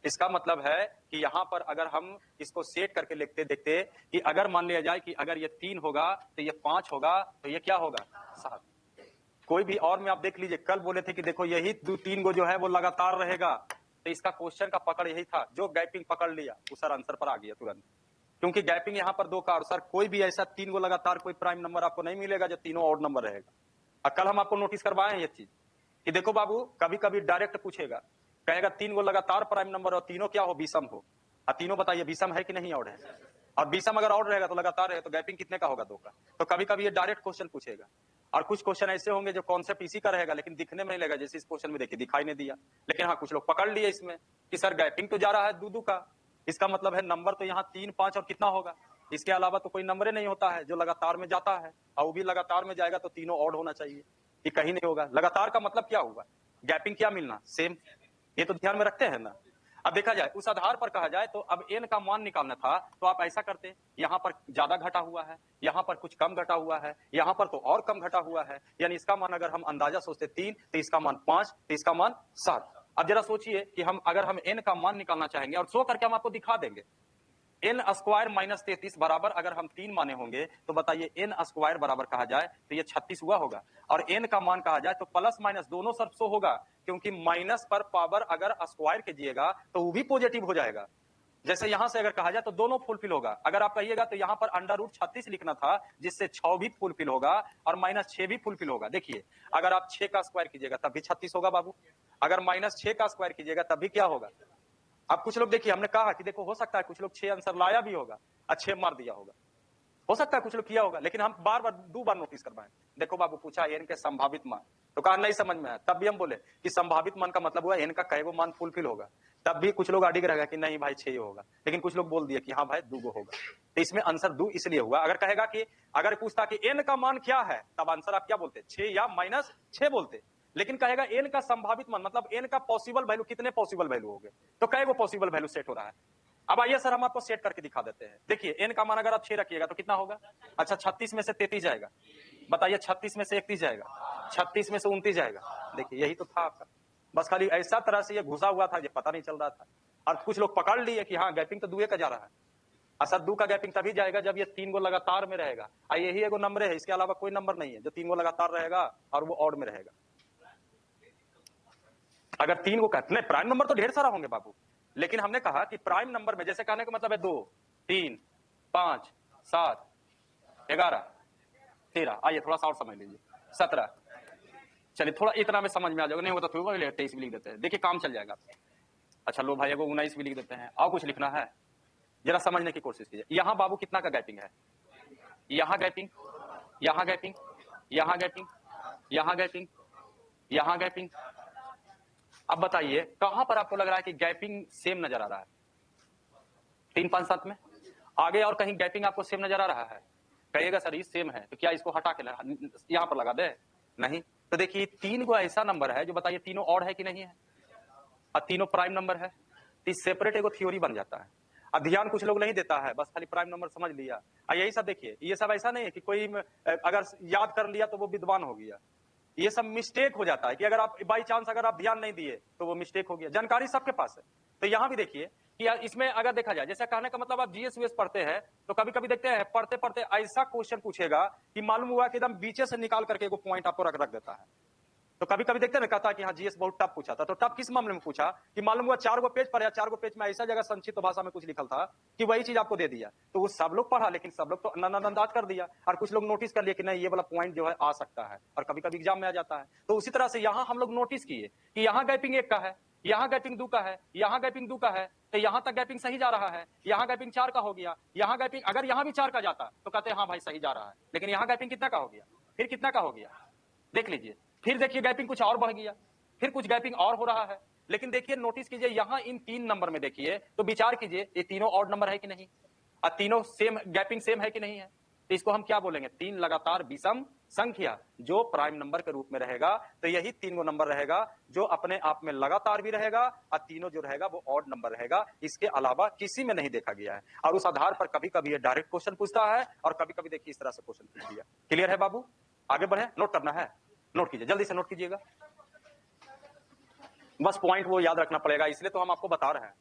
इसका मतलब है कि यहां पर अगर हम इसको सेट करके लिखते देखते कि अगर मान लिया जाए कि अगर ये 3 होगा तो ये 5 होगा तो ये क्या होगा, 7। कोई भी और में आप देख लीजिए, कल बोले थे कि देखो यही 2-3 गो जो है वो लगातार रहेगा, तो इसका क्वेश्चन का पकड़ यही था। जो गैपिंग पकड़ लिया वो सर आंसर पर आ गया तुरंत, क्योंकि गैपिंग यहाँ पर 2 का। और सर कोई भी ऐसा 3 गो लगातार कोई प्राइम नंबर आपको नहीं मिलेगा जो तीनों ऑड नंबर रहेगा। और कल हम आपको नोटिस करवाए हैं ये चीज कि देखो बाबू, कभी कभी डायरेक्ट पूछेगा, कहेगा 3 गो लगातार प्राइम नंबर और तीनों क्या हो, विषम हो। और तीनों बताइए विषम है कि नहीं ऑड है, और विषम अगर ऑड रहेगा तो लगातार रहेगा, तो गैपिंग कितने का होगा, 2 का। तो कभी कभी ये डायरेक्ट क्वेश्चन पूछेगा। और कुछ क्वेश्चन ऐसे होंगे जो कॉन्सेप्ट इसी का रहेगा लेकिन दिखने में नहीं लगेगा, जैसे इस क्वेश्चन में देखिए दिखाई नहीं दिया, लेकिन हाँ कुछ लोग पकड़ लिए इसमें कि सर गैपिंग तो जा रहा है 2-2 का, इसका मतलब है नंबर तो यहाँ 3, 5 और कितना होगा, इसके अलावा तो कोई नंबर ही नहीं होता है जो लगातार में जाता है। और वो भी लगातार में जाएगा तो तीनों ऑड होना चाहिए, कि कहीं नहीं होगा। लगातार का मतलब क्या हुआ, गैपिंग क्या मिलना, सेम। ये तो ध्यान में रखते हैं ना। अब देखा जाए उस आधार पर कहा जाए तो अब n का मान निकालना था तो आप ऐसा करते, यहाँ पर ज्यादा घटा हुआ है, यहाँ पर कुछ कम घटा हुआ है, यहाँ पर तो और कम घटा हुआ है। यानी इसका मान अगर हम अंदाजा सोचते 3 तो इसका मान 5 तो इसका मान 7। अब जरा सोचिए कि हम अगर हम n का मान निकालना चाहेंगे और शो करके हम आपको दिखा देंगे, n² माइनस 33 बराबर अगर हम 3 माने होंगे तो बताइए n² बराबर कहा जाए तो ये 36 हुआ होगा। और n का मान कहा जाए तो प्लस माइनस दोनों सब शो होगा, क्योंकि माइनस पर पावर अगर स्क्वायर कीजिएगा तो वो भी पॉजिटिव हो जाएगा। जैसे यहां से अगर कहा जाए तो दोनों फुलफिल होगा। अगर आप कहिएगा तो यहाँ पर √36 लिखना था, जिससे 6 भी फुलफिल होगा और -6 भी फुलफिल होगा। देखिए अगर आप 6 का स्क्वायर कीजिएगा तब भी 36 होगा बाबू, अगर -6 का स्क्वायर कीजिएगा तब भी क्या होगा। अब कुछ लोग देखिए, हमने कहा कि देखो हो सकता है कुछ लोग 6 आंसर लाया भी होगा और 6 मार दिया होगा, हो सकता है कुछ लोग किया होगा, लेकिन हम बार बार 2 बार नोटिस करवाएं। देखो बाबू, पूछा एन के संभावित मान, तो कहा नहीं समझ में आया, तब भी हम बोले कि संभावित मान का मतलब हुआ एन का कईगो मान फुलफिल होगा। तब भी कुछ लोग अडिग रहेगा कि नहीं भाई 6 होगा, लेकिन कुछ लोग बोल दिए कि हाँ भाई 2 होगा। तो इसमें आंसर 2 इसलिए हुआ। अगर कहेगा कि अगर पूछता कि एन का मान क्या है, तब आंसर आप क्या बोलते, 6 या -6 बोलते। लेकिन कहेगा एन का संभावित मान मतलब एन का पॉसिबल वैल्यू, कितने पॉसिबल वैल्यू हो गए, तो कई वो पॉसिबल वैल्यू सेट हो रहा है। अब आइए सर हम आपको सेट करके दिखा देते हैं। देखिए एन का मान अगर आप 6 रखिएगा तो कितना होगा, अच्छा 36 में से 33 जाएगा, बताइए 36 में से 31 जाएगा, 36 में से 29 जाएगा। देखिए यही तो था आपका, बस खाली ऐसा तरह से ये घुसा हुआ था, ये पता नहीं चल रहा था। और कुछ लोग पकड़ लिए कि हाँ गैपिंग तो 2 का जा रहा है। अच्छा 2 का गैपिंग तभी जाएगा जब ये 3 गो लगातार में रहेगा, और यही एगो नंबर है, इसके अलावा कोई नंबर नहीं है जो 3 गो लगातार रहेगा और वो ऑड में रहेगा। अगर 3 गो कहते नहीं, प्राइम नंबर तो ढेर सारा होंगे बाबू, लेकिन हमने कहा कि प्राइम नंबर में, जैसे कहने का मतलब है 2, 3, 5, 7, 11, 13, आइए थोड़ा सा और समझ लीजिए, 17, चलिए थोड़ा इतना में समझ में आ जाएगा, नहीं होता तो 23 भी लिख देते हैं, देखिए काम चल जाएगा। अच्छा लो भाई, 19 भी लिख देते हैं, और कुछ लिखना है, जरा समझने की कोशिश कीजिए। यहां बाबू कितना का गैपिंग है, यहां गैपिंग, यहां गैपिंग, यहां गैपिंग, यहां गैपिंग, यहां गैपिंग। अब बताइए कहां पर आपको लग रहा है कि गैपिंग सेम नजर आ रहा है, 3, 5, 7 में? आगे और कहीं गैपिंग आपको सेम नजर आ रहा है? कहिएगा सर ये सेम है, तो क्या इसको हटा के यहां पर लगा दे? नहीं। तो देखिए 3 गो ऐसा नंबर है जो बताइए तीनों ऑड है कि नहीं है, और तीनों प्राइम नंबर है, तो सेपरेट एगो थ्योरी बन जाता है। अब ध्यान कुछ लोग नहीं देता है, बस खाली प्राइम नंबर समझ लिया। यही सब देखिए, ये सब ऐसा नहीं है कि कोई अगर याद कर लिया तो वो विद्वान हो गया, ये सब मिस्टेक हो जाता है कि अगर आप बाई चांस अगर आप ध्यान नहीं दिए तो वो मिस्टेक हो गया। जानकारी सबके पास है। तो यहां भी देखिए कि इसमें अगर देखा जाए, जैसे कहने का मतलब आप जीएस वीएस पढ़ते हैं तो कभी कभी देखते हैं पढ़ते पढ़ते ऐसा क्वेश्चन पूछेगा कि मालूम हुआ कि एकदम बीचे से निकाल करके एगो पॉइंट आपको रख देता है। तो कभी कभी देखते हैं ना, कहता है कि हाँ जीएस बहुत टफ पूछा था, तो टफ किस मामले में पूछा कि मालूम हुआ 4 गो पेज पर या 4 गो पेज में ऐसा जगह संक्षिप्त भाषा में कुछ लिखल था कि वही चीज आपको दे दिया, तो वो सब लोग पढ़ा, लेकिन सब लोग तो नजरअंदाज कर दिया, और कुछ लोग नोटिस कर लिए कि नहीं ये वाला पॉइंट जो है आ सकता है, और कभी कभी एग्जाम में आ जाता है। तो उसी तरह से यहाँ हम लोग नोटिस किए कि यहाँ गैपिंग 1 का है, यहाँ गैपिंग 2 का है, यहाँ गैपिंग 2 का है, तो यहाँ तक गैपिंग सही जा रहा है। यहाँ गैपिंग 4 का हो गया, यहाँ गैपिंग अगर यहाँ भी 4 का जाता तो कहते हैं हाँ भाई सही जा रहा है, लेकिन यहाँ गैपिंग कितना का हो गया, फिर कितना का हो गया, देख लीजिए। फिर देखिए गैपिंग कुछ और बढ़ गया, फिर कुछ गैपिंग और हो रहा है। लेकिन देखिए नोटिस कीजिए यहाँ इन 3 नंबर में देखिए, तो विचार कीजिए ये तीनों ऑड नंबर है कि नहीं, और तीनों सेम गैपिंग सेम है कि नहीं है। तो इसको हम क्या बोलेंगे, 3 लगातार विषम संख्या जो प्राइम नंबर के रूप में रहेगा। तो यही 3 गो नंबर रहेगा जो अपने आप में लगातार भी रहेगा, और तीनों जो रहेगा वो ऑड नंबर रहेगा, इसके अलावा किसी में नहीं देखा गया है। और उस आधार पर कभी कभी ये डायरेक्ट क्वेश्चन पूछता है, और कभी कभी देखिए इस तरह से क्वेश्चन पूछ दिया। क्लियर है बाबू, आगे बढ़े, नोट करना है, नोट कीजिए, जल्दी से नोट कीजिएगा, बस पॉइंट वो याद रखना पड़ेगा, इसलिए तो हम आपको बता रहे हैं।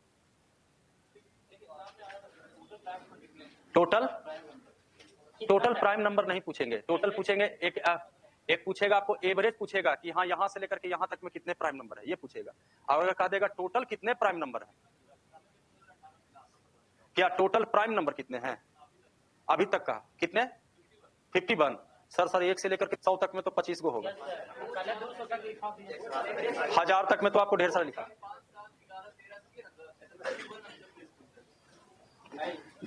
टोटल प्राइम नंबर नहीं पूछेंगे, टोटल पूछेंगे एक पूछेगा आपको एवरेज पूछेगा कि हाँ यहां से लेकर के यहां तक में कितने प्राइम नंबर है, ये पूछेगा। और अगर कह देगा टोटल कितने प्राइम नंबर है, क्या टोटल प्राइम नंबर कितने हैं अभी तक का, कितने 51 सर 1 से लेकर के 100 तक में तो 25 गो होगा, 1000 तक में तो आपको ढेर सारा लिखा।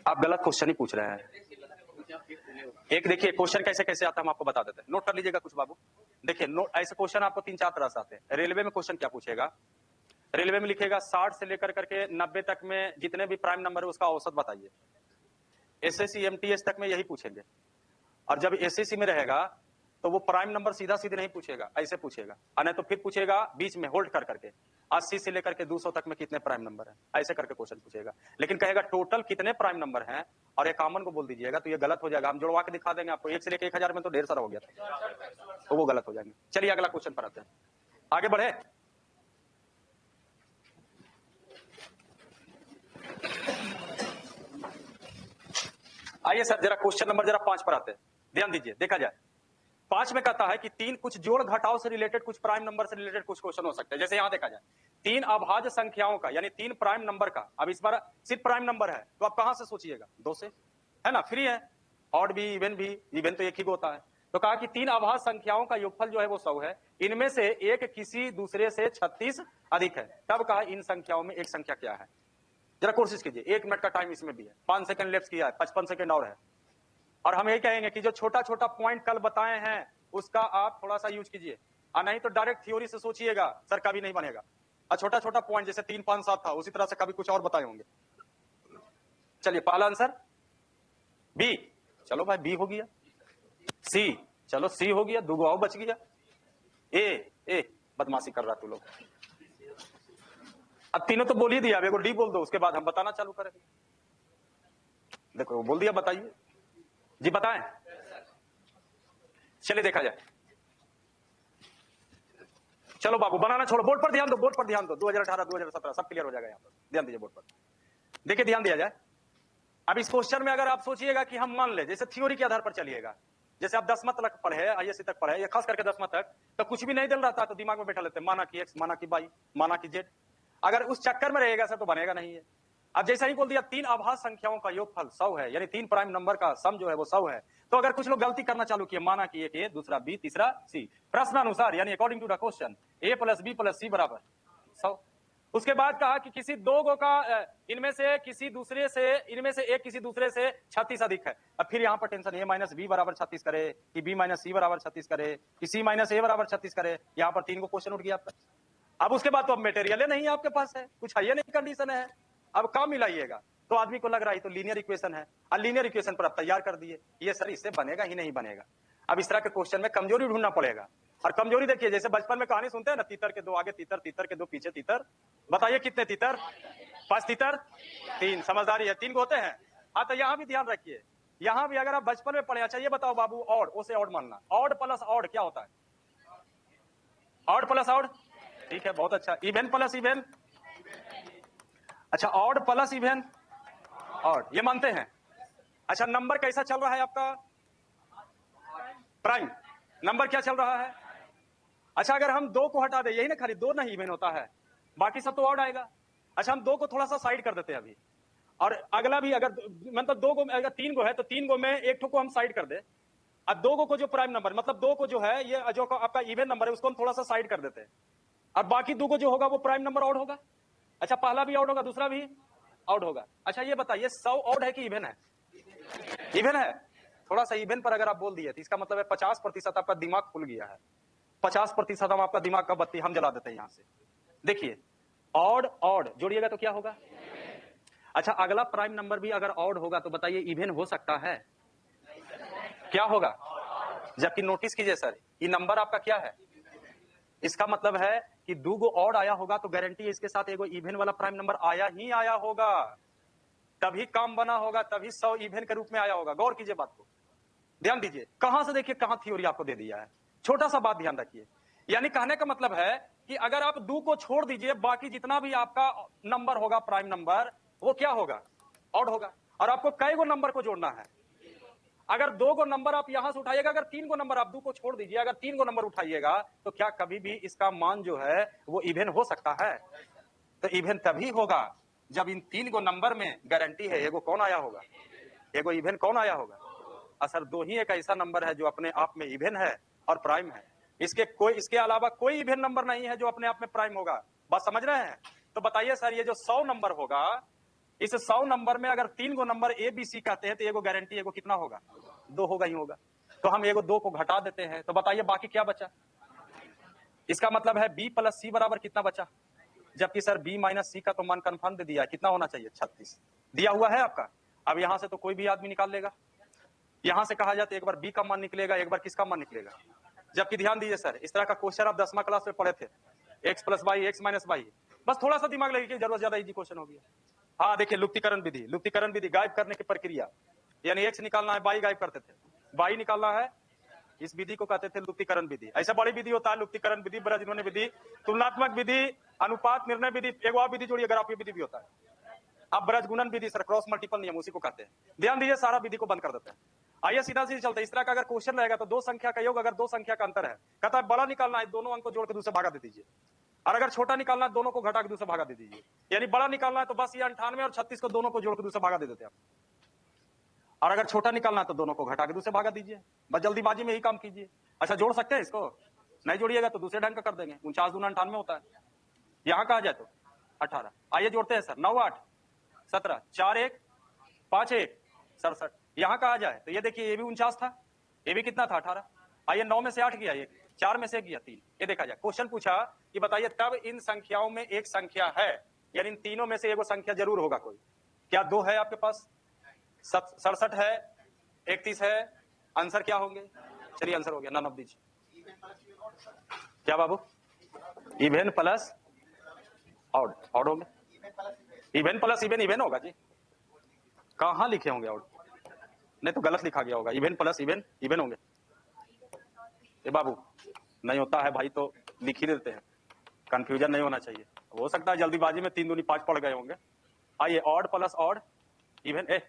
आप गलत क्वेश्चन ही पूछ रहे हैं। एक देखिए क्वेश्चन कैसे कैसे आता है हम आपको बता देते हैं, नोट कर लीजिएगा कुछ बाबू। देखिए ऐसे क्वेश्चन आपको 3-4 तरह से आते हैं। रेलवे में क्वेश्चन क्या पूछेगा, रेलवे में लिखेगा 60 से लेकर करके 90 तक में जितने भी प्राइम नंबर है उसका औसत बताइए। एसएससी एमटीएस तक में यही पूछेंगे। और जब एसएससी में रहेगा तो वो प्राइम नंबर सीधा सीधे नहीं पूछेगा, ऐसे पूछेगा, नहीं तो फिर पूछेगा बीच में होल्ड कर करके 80 से लेकर के 200 तक में कितने प्राइम नंबर है, ऐसे करके क्वेश्चन पूछेगा। लेकिन कहेगा टोटल कितने प्राइम नंबर हैं और एक कॉमन को बोल दीजिएगा तो ये गलत हो जाएगा। हम जुड़वा के दिखा देंगे आपको, 1 से लेकर 1000 में तो ढेर सारा हो गया था, तो वो गलत हो जाएंगे। चलिए अगला क्वेश्चन पर आते हैं, आगे बढ़े। आइए सर जरा क्वेश्चन नंबर जरा 5 पर आते हैं, ध्यान दीजिए। देखा जाए 5 में कहता है कि 3 कुछ जोड़ घटाव से रिलेटेड, कुछ प्राइम नंबर से रिलेटेड कुछ क्वेश्चन हो सकते हैं। जैसे यहां देखा जाए 3 अभाज्य संख्याओं का यानी 3 प्राइम नंबर का, अब इस बार सिर्फ प्राइम नंबर है तो आप कहां से सोचिएगा, 2 से, है ना, फ्री है, ऑड भी इवन भी, इवन तो एक ही होता है। तो कहा कि 3 अभाज्य संख्याओं का योगफल जो है वो 100 है, इनमें से एक किसी दूसरे से 36 अधिक है। तब कहा इन संख्याओं में एक संख्या क्या है। जरा कोशिश कीजिए, 1 मिनट का टाइम इसमें भी है, 5 सेकंड लेफ्ट किया है, 55 सेकंड और है। और हम यही कहेंगे कि जो छोटा छोटा पॉइंट कल बताए हैं उसका आप थोड़ा सा यूज कीजिए, और नहीं तो डायरेक्ट थ्योरी से सोचिएगा सर कभी नहीं बनेगा। और छोटा छोटा पॉइंट जैसे 3 5 7 था उसी तरह से कभी कुछ और बताए होंगे। चलिए पहला आंसर बी, चलो भाई बी हो गया। सी, चलो सी हो गया, 2 गो और बच गया। ए बदमाशी कर रहा तू लोग। अब तीनों तो बोल ही दिया, अब एगो डी बोल दो, उसके बाद हम बताना चालू करेंगे। देखो वो बोल दिया, बताइए जी, बताएं। चलिए देखा जाए। चलो बाबू बनाना छोड़ो, बोर्ड पर ध्यान दो, बोर्ड पर ध्यान दो। 2018 2017 सब क्लियर हो जाएगा यहाँ पर, ध्यान दीजिए बोर्ड पर। देखिए ध्यान दिया जाए। अब इस क्वेश्चन में अगर आप सोचिएगा कि हम मान ले जैसे थ्योरी के आधार पर चलिएगा, जैसे आप 10वीं तक पढ़े, आईएससी तक पढ़े, या खास करके 10वीं तक, तो कुछ भी नहीं दिल रहा था तो दिमाग में बैठा लेते माना कि एक्स, माना कि वाई, माना कि जेड। अगर उस चक्कर में रहेगा सर तो बनेगा नहीं है। अब जैसा ही बोल दिया 3 आभास संख्याओं का योगफल 100 है, यानी 3 प्राइम नंबर का सम जो है वो 100 है, तो अगर कुछ लोग गलती करना चालू किए, माना कि एक ए, दूसरा बी, तीसरा सी, प्रश्नानुसार यानी according to the question a plus b plus c बराबर 100। उसके बाद कहा कि किसी दो गो का इनमें से एक किसी दूसरे से 36 अधिक है। अब फिर यहाँ पर टेंशन, ए माइनस बी बराबर 36 करे कि बी माइनस सी बराबर 36 करे कि सी माइनस ए बराबर 36 करे। यहाँ पर 3 गो क्वेश्चन उठ गया आपका। अब उसके बाद तो अब मटेरियल नहीं है आपके पास, है कुछ है नहीं, कंडीशन है, अब काम मिलाइएगा। तो आदमी को लग रहा है तो लीनियर इक्वेशन है, और लीनियर इक्वेशन पर आप तैयार कर दिए, ये सर इससे बनेगा ही नहीं बनेगा। अब इस तरह के क्वेश्चन में कमजोरी ढूंढना पड़ेगा। और कमजोरी देखिए, जैसे बचपन में कहानी सुनते हैं ना, तीतर के 2 आगे तीतर, तीतर के 2 पीछे तीतर। बताइए कितने तीतर? 5 तीतर, 3। समझदारी है, 3 को होते हैं। हाँ तो यहाँ भी ध्यान रखिए, यहाँ भी अगर आप बचपन में पढ़े। अच्छा ये बताओ बाबू, ऑड, उसे ऑड मानना, ऑड प्लस ऑड क्या होता है? ऑड प्लस ऑड, ठीक है, बहुत अच्छा। इवेन प्लस इवेन, अच्छा ऑड प्लस इवेन ऑड, ये मानते हैं। अच्छा नंबर कैसा चल रहा है आपका? प्राइम नंबर क्या चल रहा है? अच्छा अगर हम 2 को हटा दे, यही ना खाली 2 नहीं इवेन होता है, बाकी सब तो ऑड आएगा। अच्छा हम 2 को थोड़ा सा साइड कर देते हैं अभी, और अगला भी अगर मतलब 2 को, अगर 3 गो है तो 3 गो में 1 को हम साइड कर दे। अब 2 को जो प्राइम नंबर, मतलब 2 को जो है ये जो आपका इवेन नंबर है उसको हम थोड़ा सा साइड कर देते हैं, और बाकी 2 को जो होगा वो प्राइम नंबर ऑड होगा। अच्छा पहला भी ऑड होगा, दूसरा भी ऑड होगा। अच्छा ये बताइए 100 ऑड है कि इवेन है? इवेन है। थोड़ा सा इवेन पर अगर आप बोल दिए तो इसका मतलब है 50% आपका दिमाग खुल गया है। 50% हम आपका दिमाग का बत्ती हम जला देते हैं यहां से। देखिए ऑड ऑड जोड़िएगा तो क्या होगा? अच्छा अगला प्राइम नंबर भी अगर ऑड होगा तो बताइए इवेन हो सकता है? क्या होगा? जबकि नोटिस कीजिए सर, ये नंबर आपका क्या है? इसका मतलब है कि 2 गो ऑड आया होगा तो गारंटी है इसके साथ एगो इवेन वाला प्राइम नंबर आया ही आया होगा, तभी काम बना होगा, तभी 100 इवेन के रूप में आया होगा। गौर कीजिए बात को, ध्यान दीजिए। कहां से देखिए, कहां थ्योरी आपको दे दिया है। छोटा सा बात ध्यान रखिए, यानी कहने का मतलब है कि अगर आप 2 को छोड़ दीजिए, बाकी जितना भी आपका नंबर होगा प्राइम नंबर वो क्या होगा? ऑड होगा। और आपको कई गो नंबर को जोड़ना है। अगर 2 गो नंबर आप यहां से उठाइएगा, अगर 3 गो नंबर आप 2 को छोड़ दीजिए, अगर 3 गो नंबर उठाइएगा तो क्या कभी भी इसका मान जो है वो इवेन हो सकता है? तो इवेन तभी होगा जब इन 3 गो नंबर में गारंटी है एगो कौन आया होगा, एगो इवेन कौन आया होगा। असर 2 ही एक ऐसा नंबर है जो अपने आप में इवेन है और प्राइम है, इसके अलावा कोई इवेन नंबर नहीं है जो अपने आप में प्राइम होगा। बात समझ रहे हैं? तो बताइए सर ये जो 100 नंबर होगा, इस 100 नंबर में अगर 3 गो नंबर ए बी सी कहते हैं तो एगो गारंटी एगो कितना होगा? 2 होगा ही होगा। तो हम एगो 2 को घटा देते हैं, तो बताइए बाकी क्या बचा? इसका मतलब है बी प्लस सी बराबर कितना बचा? जबकि सर बी माइनस सी का तो मान कन्फर्म दे दिया है, कितना होना चाहिए? 36 दिया हुआ है आपका। अब यहां से तो कोई भी आदमी निकाल लेगा, यहां से कहा जाए तो एक बार बी का मान निकलेगा, एक बार किसका मान निकलेगा। जबकि ध्यान दीजिए सर, इस तरह का क्वेश्चन आप 10वीं क्लास में पढ़े थे, x plus y, x minus y. बस थोड़ा सा दिमाग लगे, जरूरत ज्यादा इजी क्वेश्चन हो गया। हाँ देखिए लुप्तीकरण विधि, लुप्तीकरण विधि गायब करने की प्रक्रिया, यानी एक्स निकालना है, वाई गायब करते थे, वाई निकालना है, इस विधि को कहते थे लुप्तीकरण विधि। ऐसा बड़ी विधि होता है लुप्तीकरण विधि, ब्रजगुणन विधि, तुलनात्मक विधि, अनुपात निर्णय विधि, एक और विधि जोड़िए ग्राफीय विधि भी होता है। अब ब्रजगुणन विधि सर, क्रॉस मल्टीपल नियम, उसी को कहते हैं। ध्यान दीजिए, सारा विधि को बंद कर देते हैं। आइए सीधा सीधा चलते हैं। इस तरह का अगर क्वेश्चन रहेगा तो 2 संख्या का योग, अगर 2 संख्या का अंतर है, कहता है बड़ा निकालना है, दोनों अंक को जोड़ के दूसरे भागा दे दीजिए, और अगर छोटा निकालना है दोनों को घटा के दूसरे भागा दे दीजिए। यानी बड़ा निकालना है तो बस ये 98 और 36 को दोनों को जोड़ के दूसरे भागा दे देते हैं, और अगर छोटा निकालना है तो दोनों को घटा के दूसरे भागा दीजिए। बस जल्दीबाजी में ही काम कीजिए। अच्छा जोड़ सकते हैं इसको? नहीं जोड़िएगा तो दूसरे ढंग का कर देंगे। 49 दूना 98 होता है, यहां कहा जाए तो 18। आइए जोड़ते हैं सर, 9 8 17, 4 1 5 1 67। यहाँ कहा जाए तो ये देखिए ये भी 49 था, ये भी कितना था 18। आइए 9 में से 8 गया, ये 4 में से गया 3। ये देखा जाए क्वेश्चन पूछा कि बताइए तब इन संख्याओं में एक संख्या है, यानी इन तीनों में से एगो संख्या जरूर होगा कोई। क्या 2 है आपके पास? 67 है, 31 है, आंसर क्या होंगे? चलिए आंसर हो गया, नन ऑफ दीज। क्या बाबू? इवेन प्लस ऑड, ऑड होंगे। इवेन प्लस इवेन, इवेन होगा जी। कहाँ लिखे होंगे ऑड? नहीं तो गलत लिखा गया होगा। इवेन प्लस इवेन, इवेन होंगे। ए बाबू नहीं होता है भाई तो लिख ही देते हैं, कंफ्यूजन नहीं होना चाहिए। हो सकता है जल्दीबाजी में 3 दूनी 5 पड़ गए होंगे। आइए odd plus odd even, a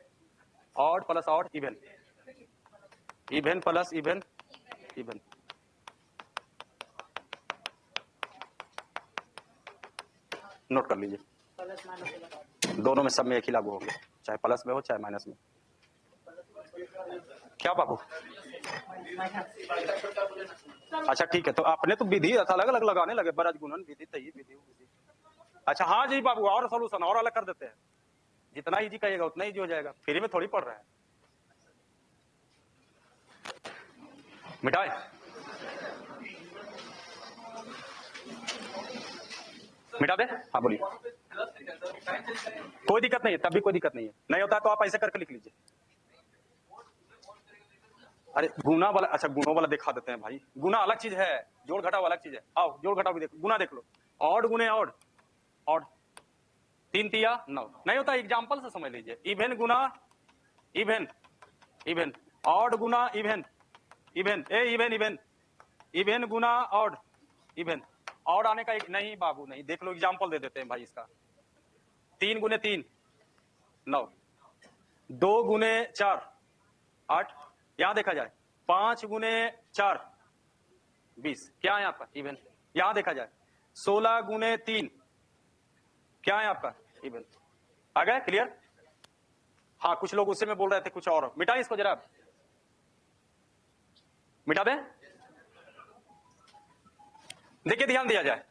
odd plus odd even, even plus even even. Note कर लीजिए, दोनों में सब में एक ही लागू हो गया, चाहे प्लस में हो चाहे माइनस में। क्या बाबू? अच्छा ठीक है, तो आपने तो विधि अलग अलग लगाने लगे, बरज गुणन विधि तई विधि विधि। अच्छा हाँ जी बाबू, और सोल्यूशन और अलग कर देते हैं, जितना इजी कहिएगा उतना इजी हो जाएगा। फ्री में थोड़ी पढ़ रहे हैं। मिटाए मिटा दे? हाँ बोलिए। कोई दिक्कत नहीं है, तब भी कोई दिक्कत नहीं है। नहीं होता तो आप ऐसे करके लिख लीजिए। अरे गुना वाला, अच्छा गुणों वाला दिखा देते हैं भाई। गुना अलग चीज है, जोड़ घटाव अलग चीज है। आओ जोड़ घटाव भी देखो, गुना देख लो। ऑड गुने ऑड, ऑड 3 तिया 9। नहीं होता, एग्जाम्पल से समझ लीजिए। इवेन गुना इवेन, इवेन ऑड गुना इवेन, इवेन ए इवेन इवेन, इवेन गुना ऑड इवेन। ऑड आने का एक नहीं बाबू नहीं, देख लो एग्जाम्पल दे देते हैं भाई इसका। 3 गुने 3 9, 2 गुने 4 8, यहां देखा जाए 5 गुने 4 20, क्या है आपका? इवेन। यहां देखा जाए 16 गुने 3, क्या है आपका? इवेन। आ गए? क्लियर? हाँ कुछ लोग उससे में बोल रहे थे कुछ और। मिटाएं इसको जरा, मिटा दें। देखिए ध्यान दिया जाए,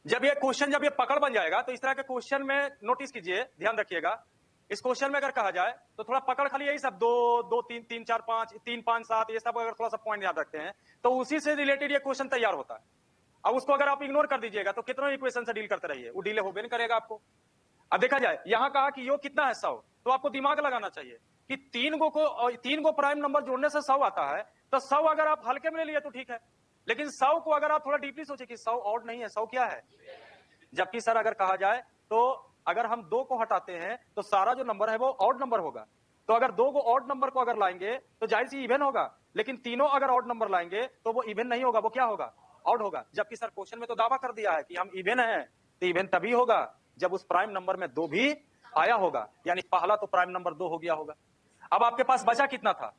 जब ये क्वेश्चन जब ये पकड़ बन जाएगा तो इस तरह के क्वेश्चन में नोटिस कीजिए, ध्यान रखिएगा। इस क्वेश्चन में अगर कहा जाए तो थोड़ा पकड़ खाली यही सब 2 2 3 3 4 5 3 5 7 ये सब अगर थोड़ा सा पॉइंट याद रखते हैं तो उसी से रिलेटेड ये क्वेश्चन तैयार होता है। अब उसको अगर आप इग्नोर कर दीजिएगा तो कितना इक्वेशन से डील करते रहिए, वो डीले हो भी नहीं करेगा आपको। अब देखा जाए यहाँ कहा कि योग कितना है 100, तो आपको दिमाग लगाना चाहिए कि 3 को प्राइम नंबर जोड़ने से 100 आता है। तो 100 अगर आप हल्के में ले लिए तो ठीक है, लेकिन 100 को अगर आप थोड़ा डीपली सोचे कि 100 ऑड नहीं है, 100 क्या है। जबकि सर अगर कहा जाए तो अगर हम 2 को हटाते हैं तो सारा जो नंबर है वो ऑड नंबर होगा। तो अगर 2 को ऑड नंबर को अगर लाएंगे तो जाहिर सी इवन होगा, लेकिन तीनों अगर ऑड नंबर लाएंगे तो वो इवन नहीं होगा, वो क्या होगा? ऑड होगा। जबकि सर क्वेश्चन में तो दावा कर दिया है कि हम इवन है, तो इवन तभी होगा जब उस प्राइम नंबर में 2 भी आया होगा, यानी पहला तो प्राइम नंबर 2 हो गया होगा। अब आपके पास बचा कितना था?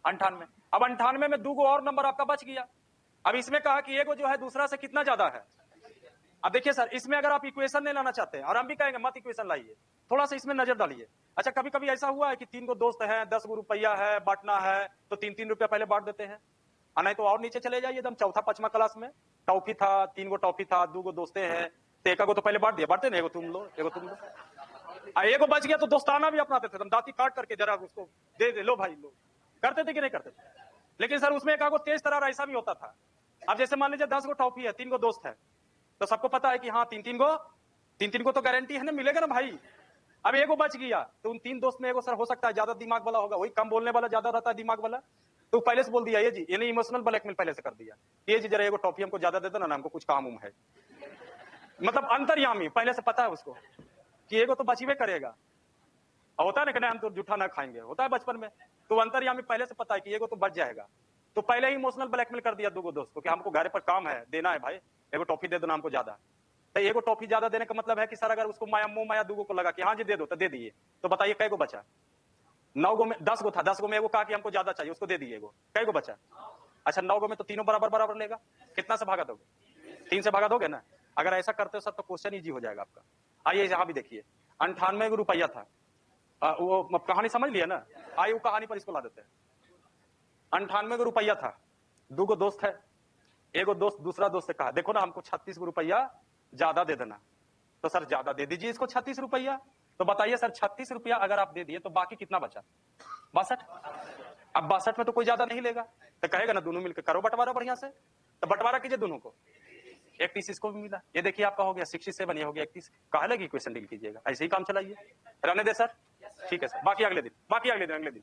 98। अब 98 में 2 और नंबर आपका बच गया। अब इसमें कहा कि एक जो है दूसरा से कितना ज्यादा है। अब देखिए सर, इसमें अगर आप इक्वेशन नहीं लाना चाहते हैं, और हम भी कहेंगे मत इक्वेशन लाइए, थोड़ा सा इसमें नजर डालिए। अच्छा कभी कभी ऐसा हुआ है कि 3 को दोस्त हैं, 10 को रुपया है, बांटना है, तो 3-3 रुपया पहले बांट देते हैं। नहीं तो और नीचे चले जाइए एकदम चौथा 5वां क्लास में, टॉफी था, 3 को टॉफी था, 2 को दोस्ते हैं, तो एक को तो पहले बांट दिया, बांटते नहीं, एगो तुम लो एगो तुम लो, एगो बच गया तो दोस्ताना भी अपनाते थे, दांती काट करके जरा उसको दे लो भाई, लो करते थे कि नहीं करते थे। लेकिन सर उसमें एक तेज तरह ऐसा भी होता था। अब जैसे मान लीजिए 10 को टॉफी है, 3 को दोस्त है, तो सबको पता है कि हाँ 3-3 को तो गारंटी है ना, मिलेगा ना भाई। अब एगो बच गया तो उन 3 दोस्त में एगो सर हो सकता है ज्यादा दिमाग वाला होगा, वही कम बोलने वाला ज्यादा रहता है दिमाग वाला, तो पहले से बोल दिया ये जी, यानी इमोशनल ब्लैकमेल पहले से कर दिया, ये जी जरा एगो टॉफी हमको ज्यादा दे देना ना, हमको कुछ काम है। मतलब अंतर्यामी पहले से पता है उसको कि एगो तो बचीबे करेगा। होता है ना हम तो जूठा ना खाएंगे, होता है बचपन में, तो अंतर्यामी पहले से पता है कि एगो तो बच जाएगा, तो पहले ही इमोशनल ब्लैकमेल कर दिया 2 दोस्त को कि हमको घर पर काम है, देना है भाई, एगो टॉफी दे दो ना हमको ज्यादा। तो एगो टॉफी ज्यादा देने का मतलब है कि सर अगर उसको माया मुंह माया 2 को लगा कि हाँ जी दे दो, तो दे दिए, तो बताइए कै गो बचा? 9 गो में 10 गो था, 10 गो में एगो कहा कि हमको ज्यादा चाहिए, उसको दे दिए, एगो कै गो बचा? अच्छा 9 गो में तो तीनों बराबर बराबर लेगा, कितना से भागा दोगे? 3 से भागा दोगे ना। अगर ऐसा करते हो सर तो क्वेश्चन इजी हो जाएगा आपका। आइए यहाँ भी देखिए, 98 रुपया था, वो कहानी समझ लिया ना, आइए वो कहानी पर इसको ला देते हैं। 98 रुपया था, 2 गो दोस्त है, एगो दोस्त दूसरा दोस्त से कहा देखो ना हमको 36 रुपया ज्यादा दे देना, तो सर ज्यादा दे दीजिए इसको 36 रुपया। तो बताइए सर 36 रुपया अगर आप दे दिए तो बाकी कितना बचा? 62। अब 62 में तो कोई ज्यादा नहीं लेगा, तो कहेगा ना दोनों मिलकर करो बंटवारा बढ़िया से, तो बंटवारा कीजिए दोनों को। 31 इसको भी मिला, ये देखिए आपका हो गया 67, ये हो गया 31। कहा लगी इक्वेशन डील कीजिएगा, ऐसे ही काम चलाइए। रहने दे सर, ठीक है सर, बाकी अगले दिन, बाकी अगले दिन।